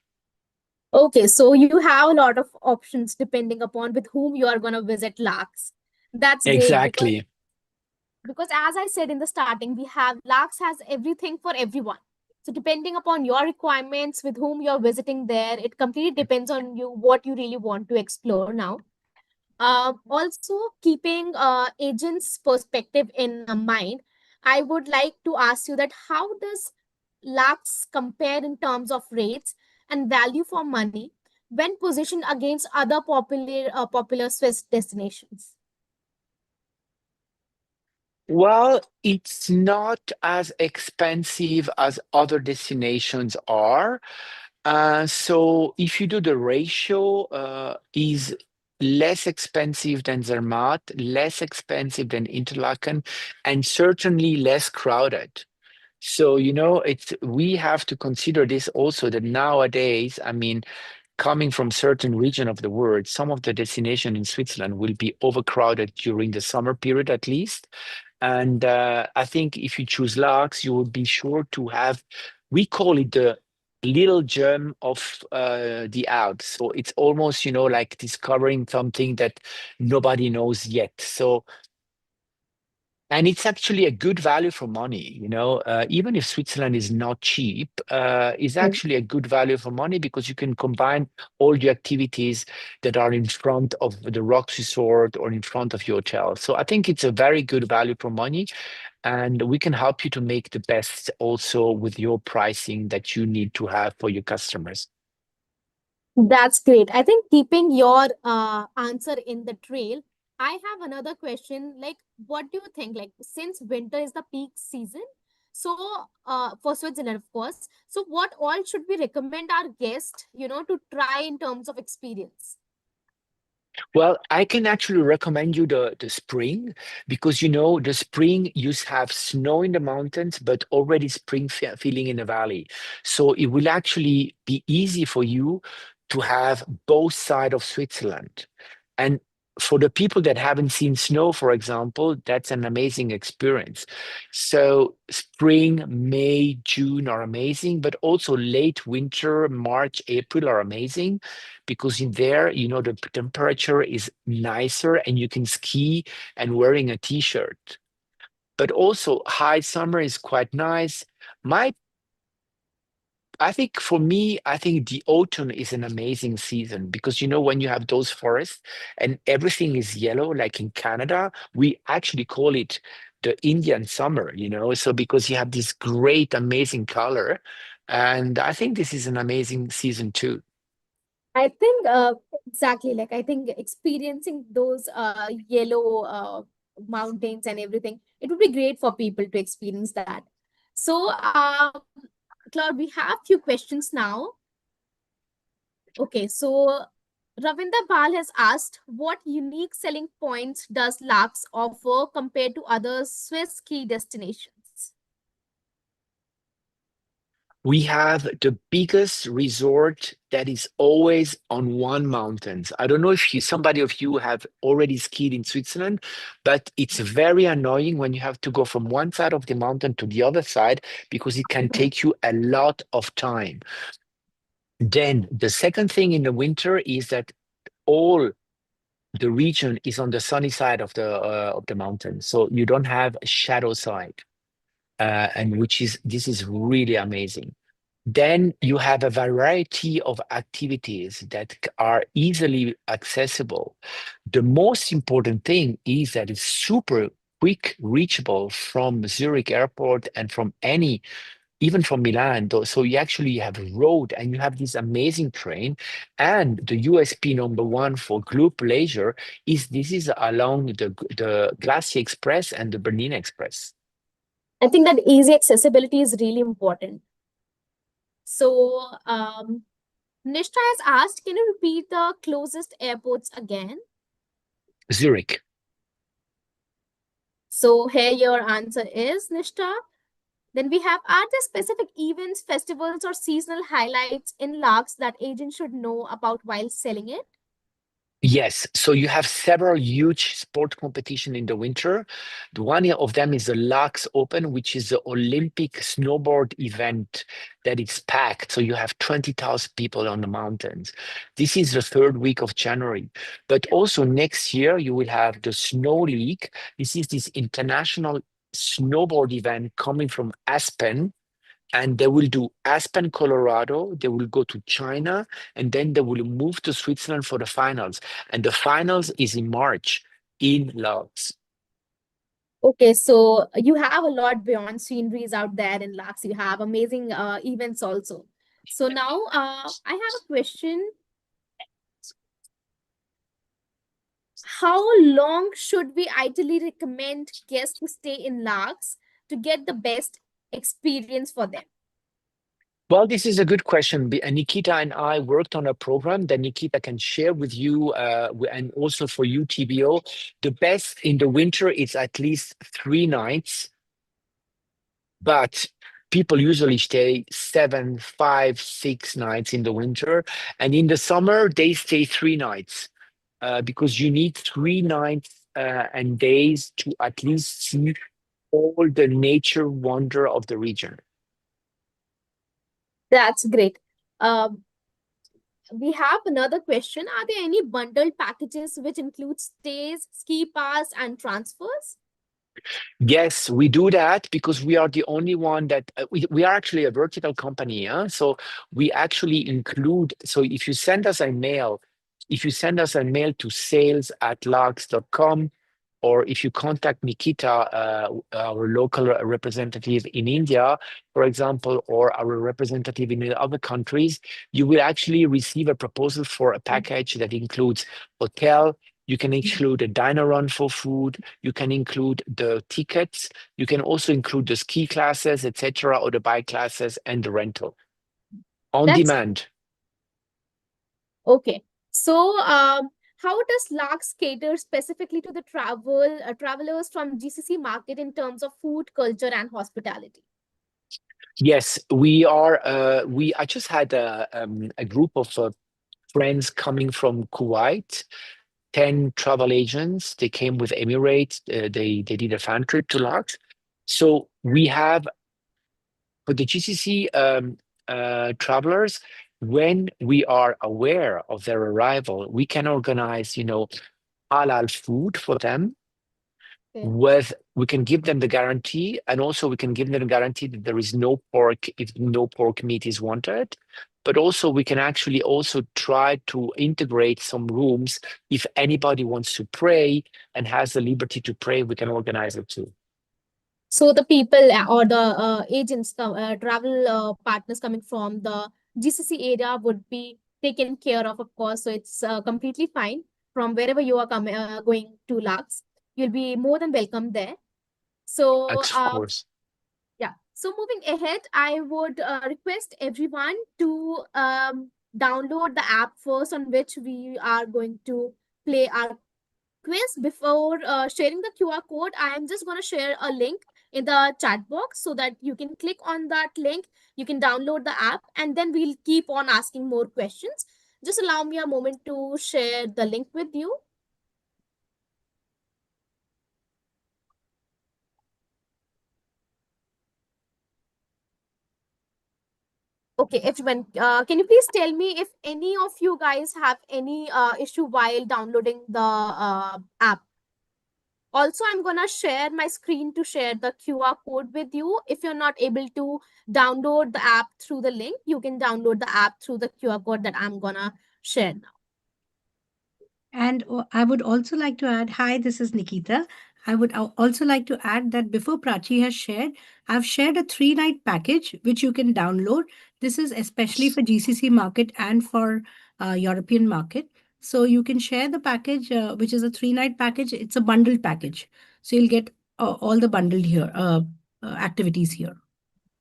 Okay, so you have a lot of options depending upon with whom you are going to visit LAAX. That's great Exactly. because as I said in the starting, we have LAAX has everything for everyone. So depending upon your requirements with whom you're visiting there, it completely depends on you what you really want to explore now. Also, keeping agents' perspective in mind, I would like to ask you that how does LAX compare in terms of rates and value for money when positioned against other popular Swiss destinations? Well, it's not as expensive as other destinations are. So if you do the ratio, is less expensive than Zermatt, less expensive than Interlaken, and certainly less crowded. So, we have to consider this also that nowadays, I mean, coming from certain region of the world, some of the destination in Switzerland will be overcrowded during the summer period at least. And I think if you choose LAX, you will be sure to have, we call it the little gem of the Alps. So it's almost, like discovering something that nobody knows yet. So and it's actually a good value for money. Even if Switzerland is not cheap, it's actually a good value for money because you can combine all the activities that are in front of the Rocks Resort or in front of your hotel. So I think it's a very good value for money, and we can help you to make the best also with your pricing that you need to have for your customers. That's great. I think keeping your answer in the trail, I have another question. Like, what do you think? Like, since winter is the peak season, so for Switzerland, of course, so what all should we recommend our guests, to try in terms of experience? Well, I can actually recommend you the spring because the spring have snow in the mountains, but already spring feeling in the valley. So it will actually be easy for you to have both sides of Switzerland. And for the people that haven't seen snow, for example, that's an amazing experience. So spring, May, June are amazing, but also late winter, March, April are amazing because in there, the temperature is nicer and you can ski and wearing a t-shirt. But also high summer is quite nice. My I think for me, I think the autumn is an amazing season because when you have those forests and everything is yellow, like in Canada, we actually call it the Indian summer. So because you have this great, amazing color. And I think this is an amazing season too. I think exactly like I think experiencing those yellow mountains and everything, it would be great for people to experience that. So, Claude, we have few questions now. Okay, so Ravinder Bal has asked, what unique selling points does LAX offer compared to other Swiss ski destinations? We have the biggest resort that is always on one mountain. I don't know if somebody of you have already skied in Switzerland, but it's very annoying when you have to go from one side of the mountain to the other side because it can take you a lot of time. Then the second thing in the winter is that all the region is on the sunny side of the mountain, so you don't have a shadow side, and this is really amazing. Then you have a variety of activities that are easily accessible. The most important thing is that it's super quick reachable from Zurich Airport and from any even from Milan. So you actually have a road and you have this amazing train. And the USP number one for group leisure is this is along the Glacier Express and the Bernina Express. I think that easy accessibility is really important. So, Nishta has asked, can you repeat the closest airports again? Zurich. So here your answer is, Nishta. Then we have, are there specific events, festivals, or seasonal highlights in LAAX that agents should know about while selling it? Yes, so you have several huge sport competition in the winter. The one of them is the LAAX Open, which is the Olympic snowboard event that is packed. So you have 20,000 people on the mountains. This is the third week of January. But also next year, you will have the Snow League. This is this international snowboard event coming from Aspen, and they will do Aspen, Colorado. They will go to China, and then they will move to Switzerland for the finals. And the finals is in March in Laos. Okay, so you have a lot beyond sceneries out there in LAAX. You have amazing events also. So now I have a question. How long should we ideally recommend guests to stay in LAAX to get the best experience for them? Well, this is a good question. Nikita and I worked on a program that Nikita can share with you, and also for you, TBO. The best in the winter is at least 3 nights, but people usually stay 7, 5, 6 nights in the winter, and in the summer they stay 3 nights, because you need 3 nights and days to at least see all the nature wonder of the region. That's great. Um, we have another question. Are there any bundled packages which include stays, ski pass, and transfers? Yes, we do that because we are the only one that we are actually a vertical company. Huh? So we actually include, so if you send us a mail to sales@laax.com, or if you contact Nikita, our local representative in India, for example, or our representative in the other countries, you will actually receive a proposal for a package that includes hotel. You can include a diner run for food. You can include the tickets. You can also include the ski classes, etc., or the bike classes and the rental on That's demand. okay. So, how does LAAX cater specifically to the travelers from GCC market in terms of food, culture, and hospitality? Yes, we are. I just had a group of friends coming from Kuwait, 10 travel agents. They came with Emirates. They did a fan trip to LAAX. So we have for the GCC travelers, when we are aware of their arrival, we can organize, halal food for them. Okay. With we can give them the guarantee, and also we can give them the guarantee that there is no pork if no pork meat is wanted. But also we can actually also try to integrate some rooms if anybody wants to pray and has the liberty to pray, we can organize it too. So the people or the agents, travel partners coming from the GCC area would be taken care of course. So it's completely fine from wherever you are coming going to LAAX. You'll be more than welcome there. So Of course. yeah. So moving ahead, I would request everyone to download the app first on which we are going to play our quiz. Before sharing the QR code, I am just going to share a link in the chat box so that you can click on that link. You can download the app, and then we'll keep on asking more questions. Just allow me a moment to share the link with you. Okay, everyone, can you please tell me if any of you guys have any issue while downloading the app? Also, I'm gonna share my screen to share the QR code with you. If you're not able to download the app through the link, you can download the app through the QR code that I'm gonna share now. And I would also like to add, hi, this is Nikita. I would also like to add that before Prachi has shared, I've shared a 3-night package which you can download. This is especially for GCC market and for European market. So you can share the package, which is a 3-night package. It's a bundled package. So you'll get all the bundled here activities here.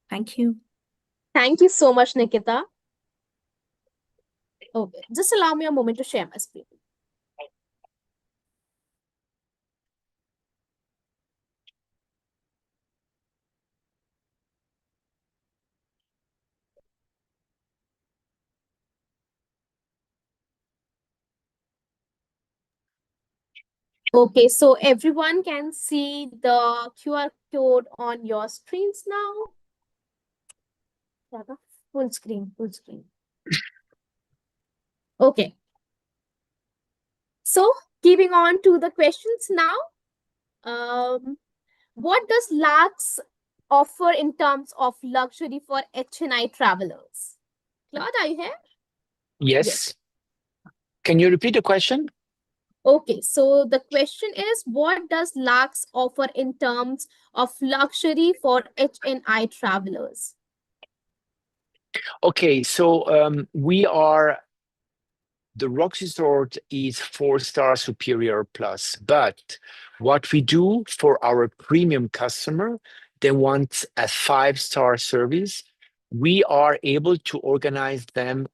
Thank you. Thank you so much, Nikita. Okay, just allow me a moment to share my screen. Okay, so everyone can see the QR code on your screens now. Yeah, full screen, full screen. Okay. So, keeping on to the questions now. What does LAAX offer in terms of luxury for HNI travelers? Claude, are you here? Yes. Yes. Can you repeat the question? Okay, so the question is, what does LAAX offer in terms of luxury for HNI travelers? Okay, so the Roxy Resort is 4-star superior plus, but what we do for our premium customer, they want a 5-star service. We are able to organize them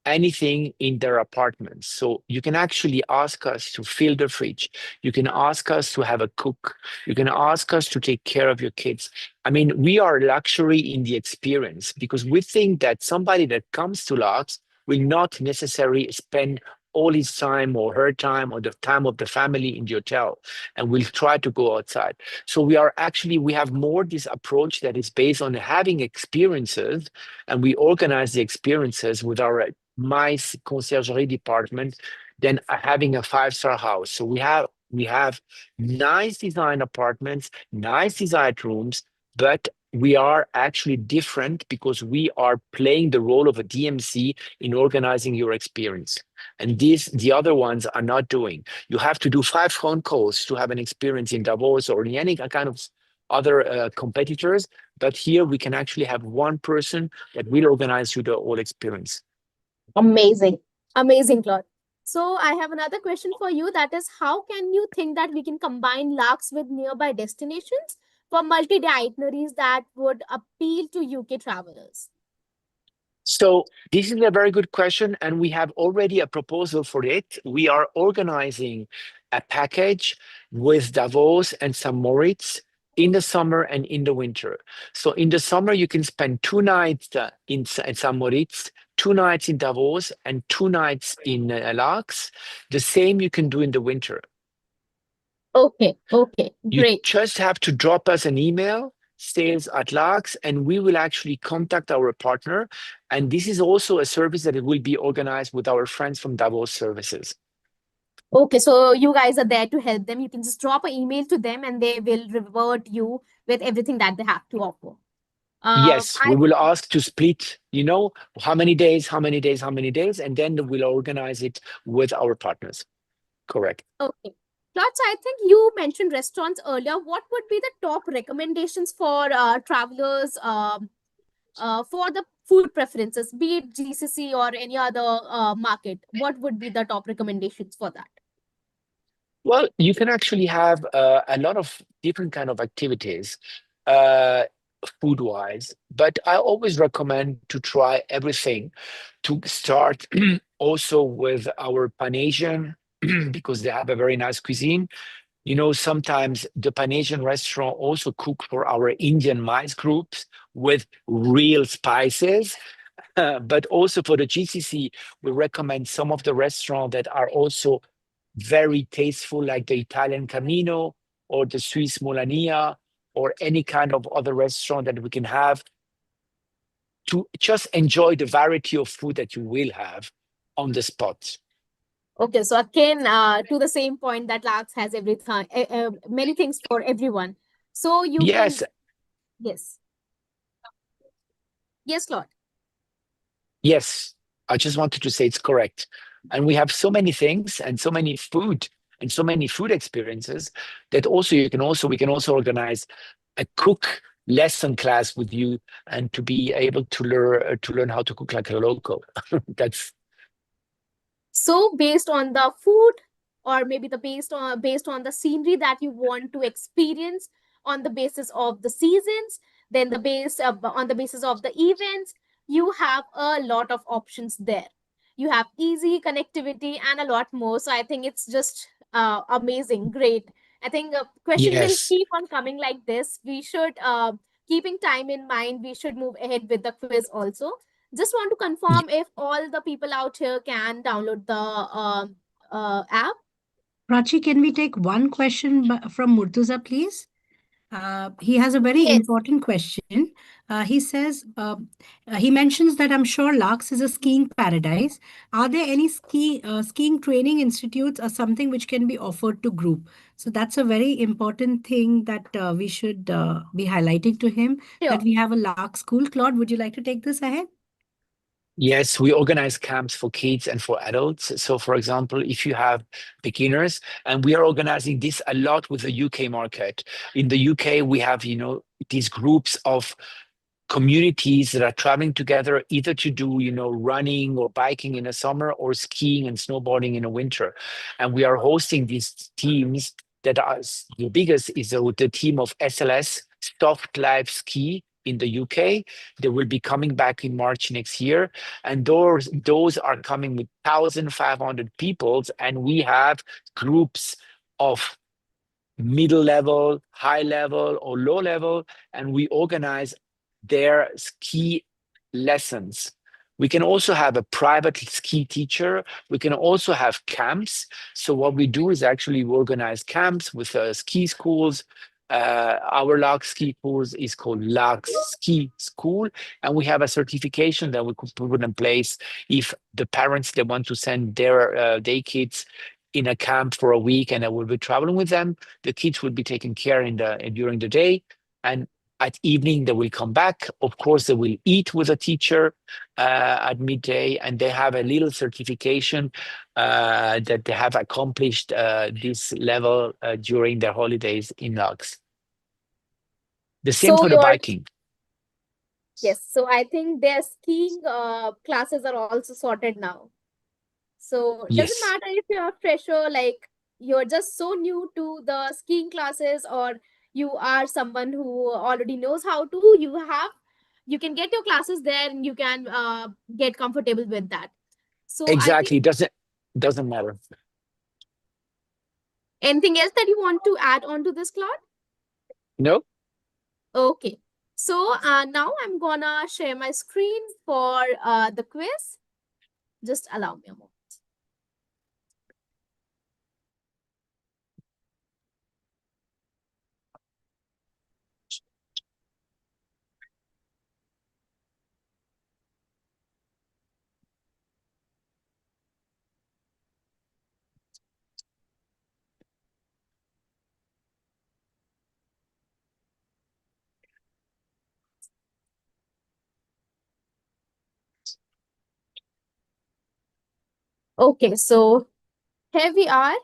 anything in their apartments. So you can actually ask us to fill the fridge. You can ask us to have a cook. You can ask us to take care of your kids. I mean, we are luxury in the experience because we think that somebody that comes to LAAX will not necessarily spend all his time or her time or the time of the family in the hotel and will try to go outside. So we have more this approach that is based on having experiences, and we organize the experiences with our my conciergerie department than having a 5-star house. So we have nice design apartments, nice designed rooms, but we are actually different because we are playing the role of a DMC in organizing your experience. And the other ones are not doing. You have to do 5 phone calls to have an experience in Davos or in any kind of other competitors. But here we can actually have one person that will organize you the whole experience. Amazing. Amazing, Claude. So I have another question for you. That is, how can you think that we can combine LAAX with nearby destinations for multi-day itineraries that would appeal to UK travelers? So this is a very good question, and we have already a proposal for it. We are organizing a package with Davos and St. Moritz in the summer and in the winter. So in the summer, you can spend 2 nights in St. Moritz, 2 nights in Davos, and 2 nights in LAAX. The same you can do in the winter. Okay, okay, You great. just have to drop us an email, sales at LAAX, and we will actually contact our partner. And this is also a service that it will be organized with our friends from Davos Services. Okay, so you guys are there to help them. You can just drop an email to them and they will revert you with everything that they have to offer. Yes, we I will ask to split, how many days, how many days, how many days, and then we'll organize it with our partners. Correct. Okay. Lots, I think you mentioned restaurants earlier. What would be the top recommendations for travelers for the food preferences, be it GCC or any other market? What would be the top recommendations for that? Well, you can actually have a lot of different kind of activities, uh, food-wise, but I always recommend to try everything. To start also with our Pan-Asian because they have a very nice cuisine. Sometimes the Pan-Asian restaurant also cook for our Indian mice groups with real spices. But also for the GCC, we recommend some of the restaurants that are also very tasteful, like the Italian Camino or the Swiss Molania or any kind of other restaurant that we can have to just enjoy the variety of food that you will have on the spot. Okay, so again, to the same point that LAX has everything, many things for everyone. So you can, Yes, yes, yes, Lord. yes. I just wanted to say it's correct. And we have so many things and so many food and so many food experiences that also we can also organize a cook lesson class with you and to be able to learn how to cook like a local. That's So based on the food, or maybe the based on the scenery that you want to experience, on the basis of the seasons, then on the basis of the events, you have a lot of options there. You have easy connectivity and a lot more. So I think it's just amazing, great. I think question will yes. keep on coming like this. We should, keeping time in mind, we should move ahead with the quiz also. Just want to confirm if all the people out here can download the app. Prachi, can we take one question from Murtuza, please? He has a very Yes, important question. He says, he mentions that I'm sure LAAX is a skiing paradise. Are there any skiing training institutes or something which can be offered to group? So that's a very important thing that we should be highlighting to him, that sure. we have a LAAX school. Claude, would you like to take this ahead? Yes, we organize camps for kids and for adults. So, for example, if you have beginners, and we are organizing this a lot with the UK market. In the UK, we have, these groups of communities that are traveling together either to do running or biking in the summer or skiing and snowboarding in the winter, and we are hosting these teams that are the biggest is the team of SLS Soft Life Ski in the UK. They will be coming back in March next year, and those are coming with 1,500 people, and we have groups of middle level, high level, or low level, and we organize their ski lessons. We can also have a private ski teacher. We can also have camps. So what we do is actually we organize camps with ski schools. Our LAAX ski course is called LAAX Ski School, and we have a certification that we could put in place if the parents they want to send their kids in a camp for a week, and I will be traveling with them. The kids will be taken care during the day, and at evening they will come back. Of course, they will eat with a teacher at midday, and they have a little certification that they have accomplished this level during their holidays in LAAX. The same So for the your biking. yes. So I think their skiing classes are also sorted now. So doesn't Yes, matter if you're a fresher, like you're just so new to the skiing classes, or you are someone who already knows how to. You can get your classes there, and you can get comfortable with that. So I think exactly. Doesn't matter. anything else that you want to add on to this, Claude? No. Okay. So now I'm gonna share my screen for the quiz. Just allow me a moment. Okay, so here we are.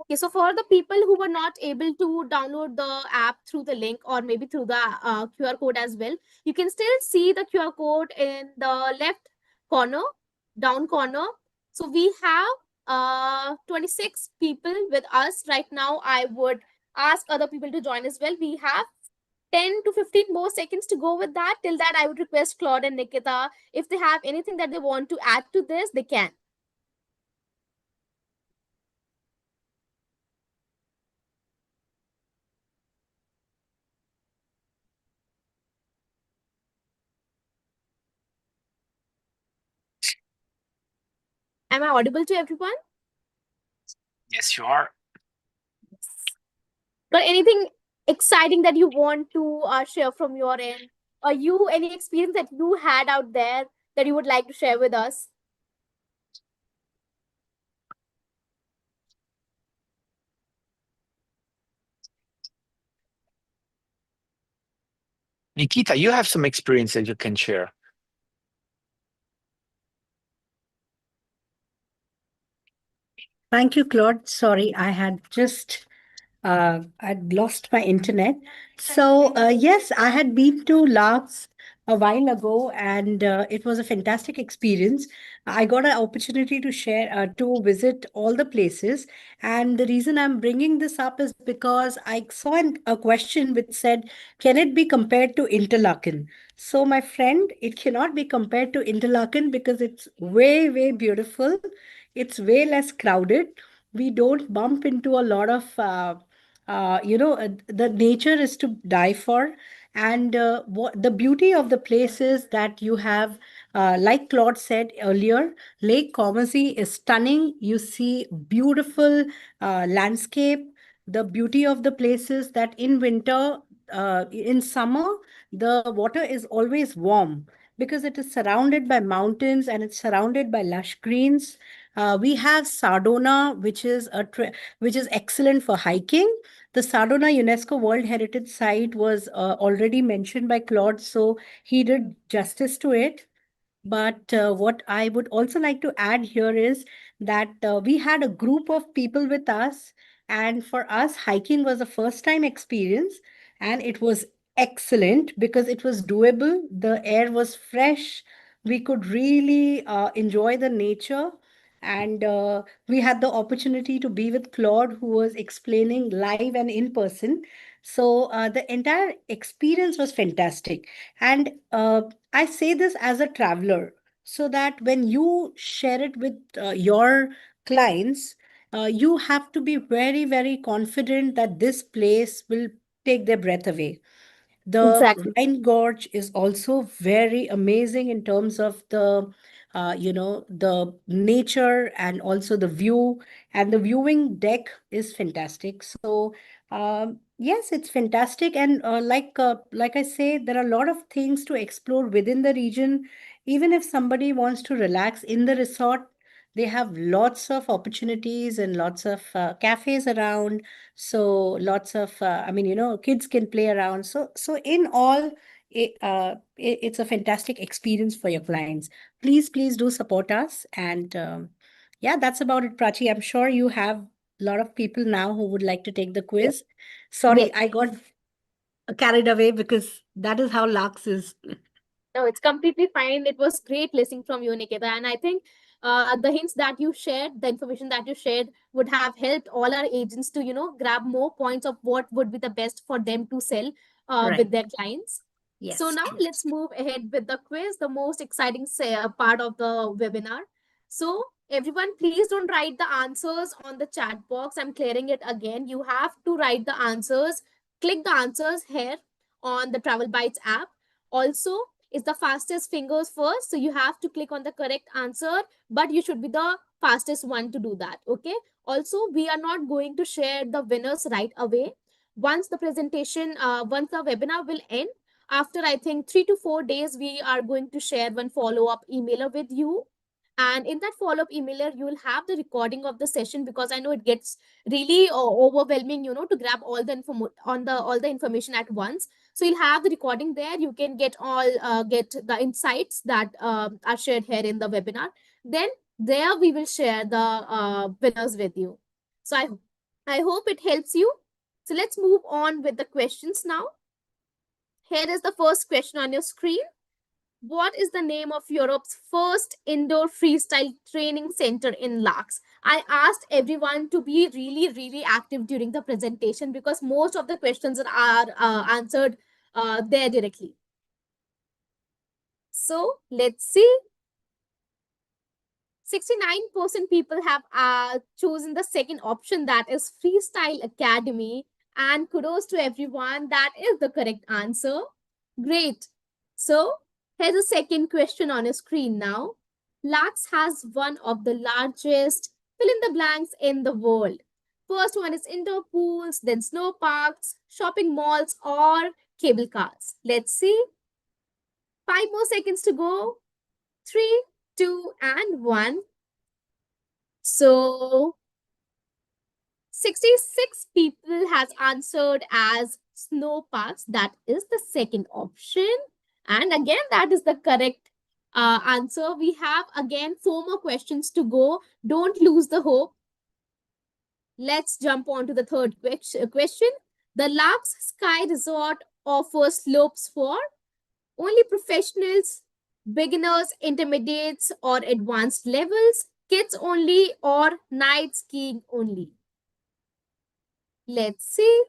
Okay, so for the people who were not able to download the app through the link, or maybe through the QR code as well, you can still see the QR code in the left corner, down corner. So we have 26 people with us right now. I would ask other people to join as well. We have 10 to 15 more seconds to go with that. Till that, I would request Claude and Nikita, if they have anything that they want to add to this, they can. Am I audible to everyone? Yes, you are. But anything exciting that you want to share from your end, or any experience that you had out there that you would like to share with us? Nikita, you have some experience that you can share. Thank you, Claude. Sorry, I had just I'd lost my internet. So yes, I had been to LAAX a while ago, and it was a fantastic experience. I got an opportunity to share to visit all the places, and the reason I'm bringing this up is because I saw a question which said, "Can it be compared to Interlaken?" So, my friend, it cannot be compared to Interlaken because it's way, way beautiful. It's way less crowded. We don't bump into a lot of the nature is to die for. And what the beauty of the place is that you have, like Claude said earlier, Lake Commercy is stunning. You see beautiful landscape. The beauty of the place is that in winter, in summer, the water is always warm because it is surrounded by mountains and it's surrounded by lush greens. We have Sardona, which is excellent for hiking. The Sardona UNESCO World Heritage Site was already mentioned by Claude, so he did justice to it. But what I would also like to add here is that we had a group of people with us, and for us, hiking was a first time experience, and it was excellent because it was doable. The air was fresh. We could really enjoy the nature. And we had the opportunity to be with Claude, who was explaining live and in person. So the entire experience was fantastic. And I say this as a traveler so that when you share it with your clients, you have to be very, very confident that this place will take their breath away. The Exactly. Rhine Gorge is also very amazing in terms of the nature and also the view, and the viewing deck is fantastic. So, yes, it's fantastic. And like I say, there are a lot of things to explore within the region. Even if somebody wants to relax in the resort, they have lots of opportunities and lots of cafes around, so lots of kids can play around. So in all, it's a fantastic experience for your clients. Please do support us. And yeah, that's about it, Prachi. I'm sure you have a lot of people now who would like to take the quiz. Yes. Sorry, I got carried away because that is how LAAX is. No, it's completely fine. It was great listening from you, Nikita. And I think the hints that you shared, the information that you shared, would have helped all our agents to, grab more points of what would be the best for them to sell Right. with their clients. So Yes, now true. let's move ahead with the quiz, the most exciting part of the webinar. So everyone, please don't write the answers on the chat box. I'm clearing it again. You have to write the answers. Click the answers here on the Travel Bytes app. Also, it's the fastest fingers first. So you have to click on the correct answer, but you should be the fastest one to do that. Okay. Also, we are not going to share the winners right away. Once the webinar will end, after I think 3 to 4 days, we are going to share one follow up emailer with you. And in that follow up emailer, you will have the recording of the session, because I know it gets really overwhelming, to grab all the information at once. So you'll have the recording there. You can get the insights that are shared here in the webinar. Then there we will share the winners with you. So I hope it helps you. So let's move on with the questions now. Here is the first question on your screen. What is the name of Europe's first indoor freestyle training center in LAAX? I asked everyone to be really, really active during the presentation, because most of the questions are answered there directly. So let's see. 69% people have chosen the second option, that is Freestyle Academy. And kudos to everyone. That is the correct answer. Great. So here's the second question on your screen now. LAAX has one of the largest fill in the blanks in the world. First one is indoor pools, then snow parks, shopping malls, or cable cars. Let's see. 5 more seconds to go. 3, 2, and 1. So 66 people has answered as snow parks. That is the second option. And again, that is the correct answer. We have again 4 more questions to go. Don't lose the hope. Let's jump on to the third question. The LAAX Sky Resort offers slopes for only professionals, beginners, intermediates, or advanced levels, kids only, or night skiing only. Let's see.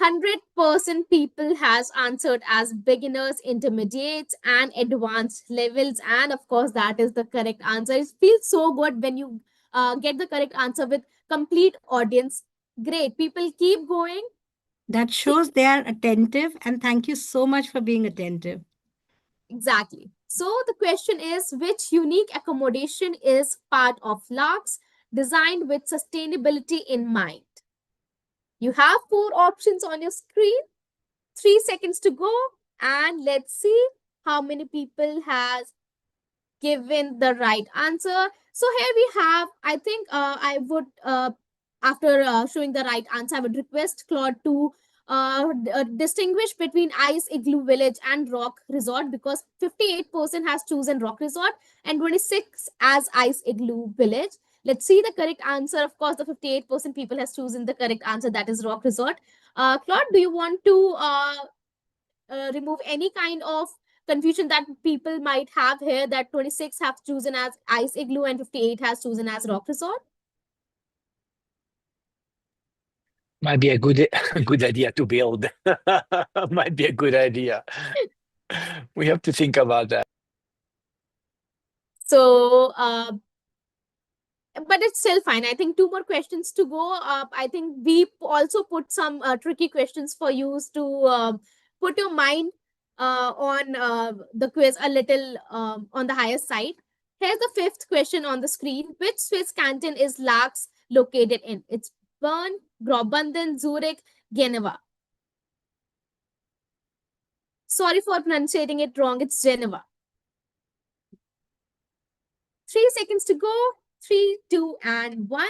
100% people has answered as beginners, intermediates, and advanced levels. And of course, that is the correct answer. It feels so good when you get the correct answer with complete audience. Great. People keep going. That shows they are attentive, and thank you so much for being attentive. Exactly. So the question is, which unique accommodation is part of LAAX designed with sustainability in mind? You have 4 options on your screen. 3 seconds to go, and let's see how many people has given the right answer. So here we have, I think I would, after showing the right answer, I would request Claude to distinguish between Ice Igloo Village and Rock Resort, because 58% has chosen Rock Resort and 26 as Ice Igloo Village. Let's see the correct answer. Of course, the 58% people has chosen the correct answer, that is Rock Resort. Claude, do you want to remove any kind of confusion that people might have here, that 26 have chosen as Ice Igloo and 58 has chosen as Rock Resort? Might be a good good idea to build. Might be a good idea. We have to think about that. So, but it's still fine. I think 2 more questions to go. I think we also put some tricky questions for you to put your mind on the quiz a little on the higher side. Here's the 5th question on the screen. Which Swiss canton is LAAX located in? It's Bern, Graubünden, Zurich, Geneva. Sorry for pronouncing it wrong. It's Geneva. 3 seconds to go. 3, 2, and 1.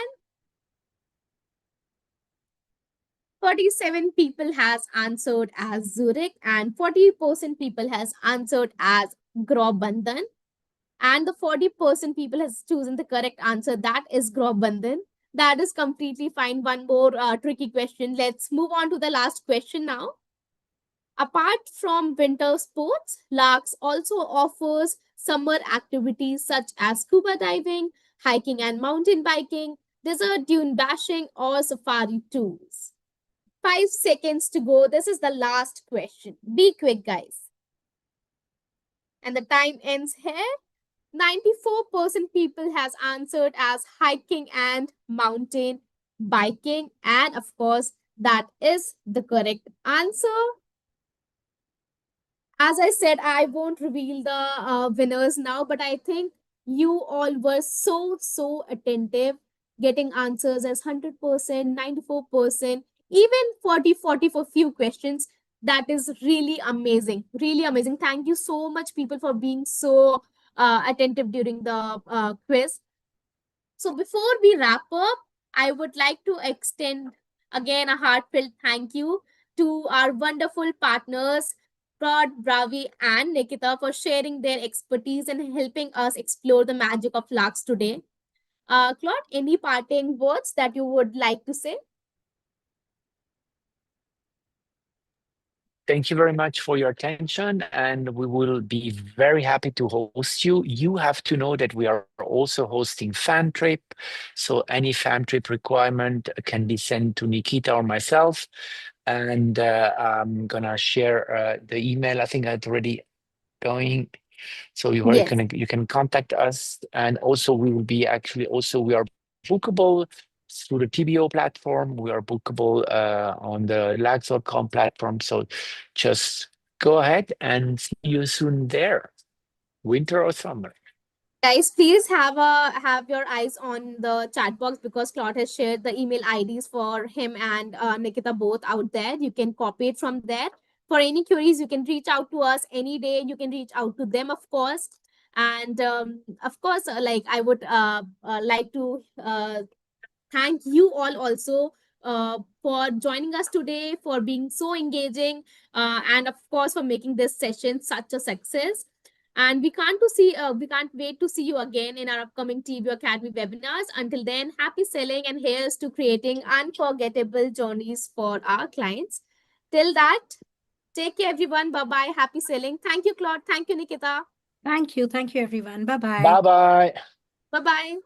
47 people has answered as Zurich and 40% people has answered as Graubünden. And the 40% people has chosen the correct answer, that is Graubünden. That is completely fine. One more tricky question. Let's move on to the last question now. Apart from winter sports, LAAX also offers summer activities such as scuba diving, hiking and mountain biking, desert dune bashing, or safari tours. 5 seconds to go. This is the last question. Be quick, guys. And the time ends here. 94% people has answered as hiking and mountain biking. And of course, that is the correct answer. As I said, I won't reveal the winners now, but I think you all were so attentive, getting answers as 100%, 94%, even 40 for few questions. That is really amazing. Really amazing. Thank you so much, people, for being so attentive during the quiz. So before we wrap up, I would like to extend again a heartfelt thank you to our wonderful partners, Prod, Bravi, and Nikita, for sharing their expertise and helping us explore the magic of LAAX today. Claude, any parting words that you would like to say? Thank you very much for your attention, and we will be very happy to host you. You have to know that we are also hosting fan trip, so any fan trip requirement can be sent to Nikita or myself, and I'm gonna share the email. I think it's already going. So Yes. you can contact us, and also we will be actually also we are bookable through the TBO platform. We are bookable on the lax.com platform. So just go ahead and see you soon there, winter or summer. Guys, please have your eyes on the chat box, because Claude has shared the email IDs for him and Nikita both out there. You can copy it from there. For any queries, you can reach out to us any day. You can reach out to them, of course. And of course, like I would like to thank you all also for joining us today, for being so engaging, and of course for making this session such a success. And we can't wait to see you again in our upcoming TBO Academy webinars. Until then, happy selling, and here's to creating unforgettable journeys for our clients. Till that, take care, everyone. Bye bye. Happy selling. Thank you, Claude. Thank you, Nikita. Thank you. Thank you, everyone. Bye-bye. Bye bye. Bye bye.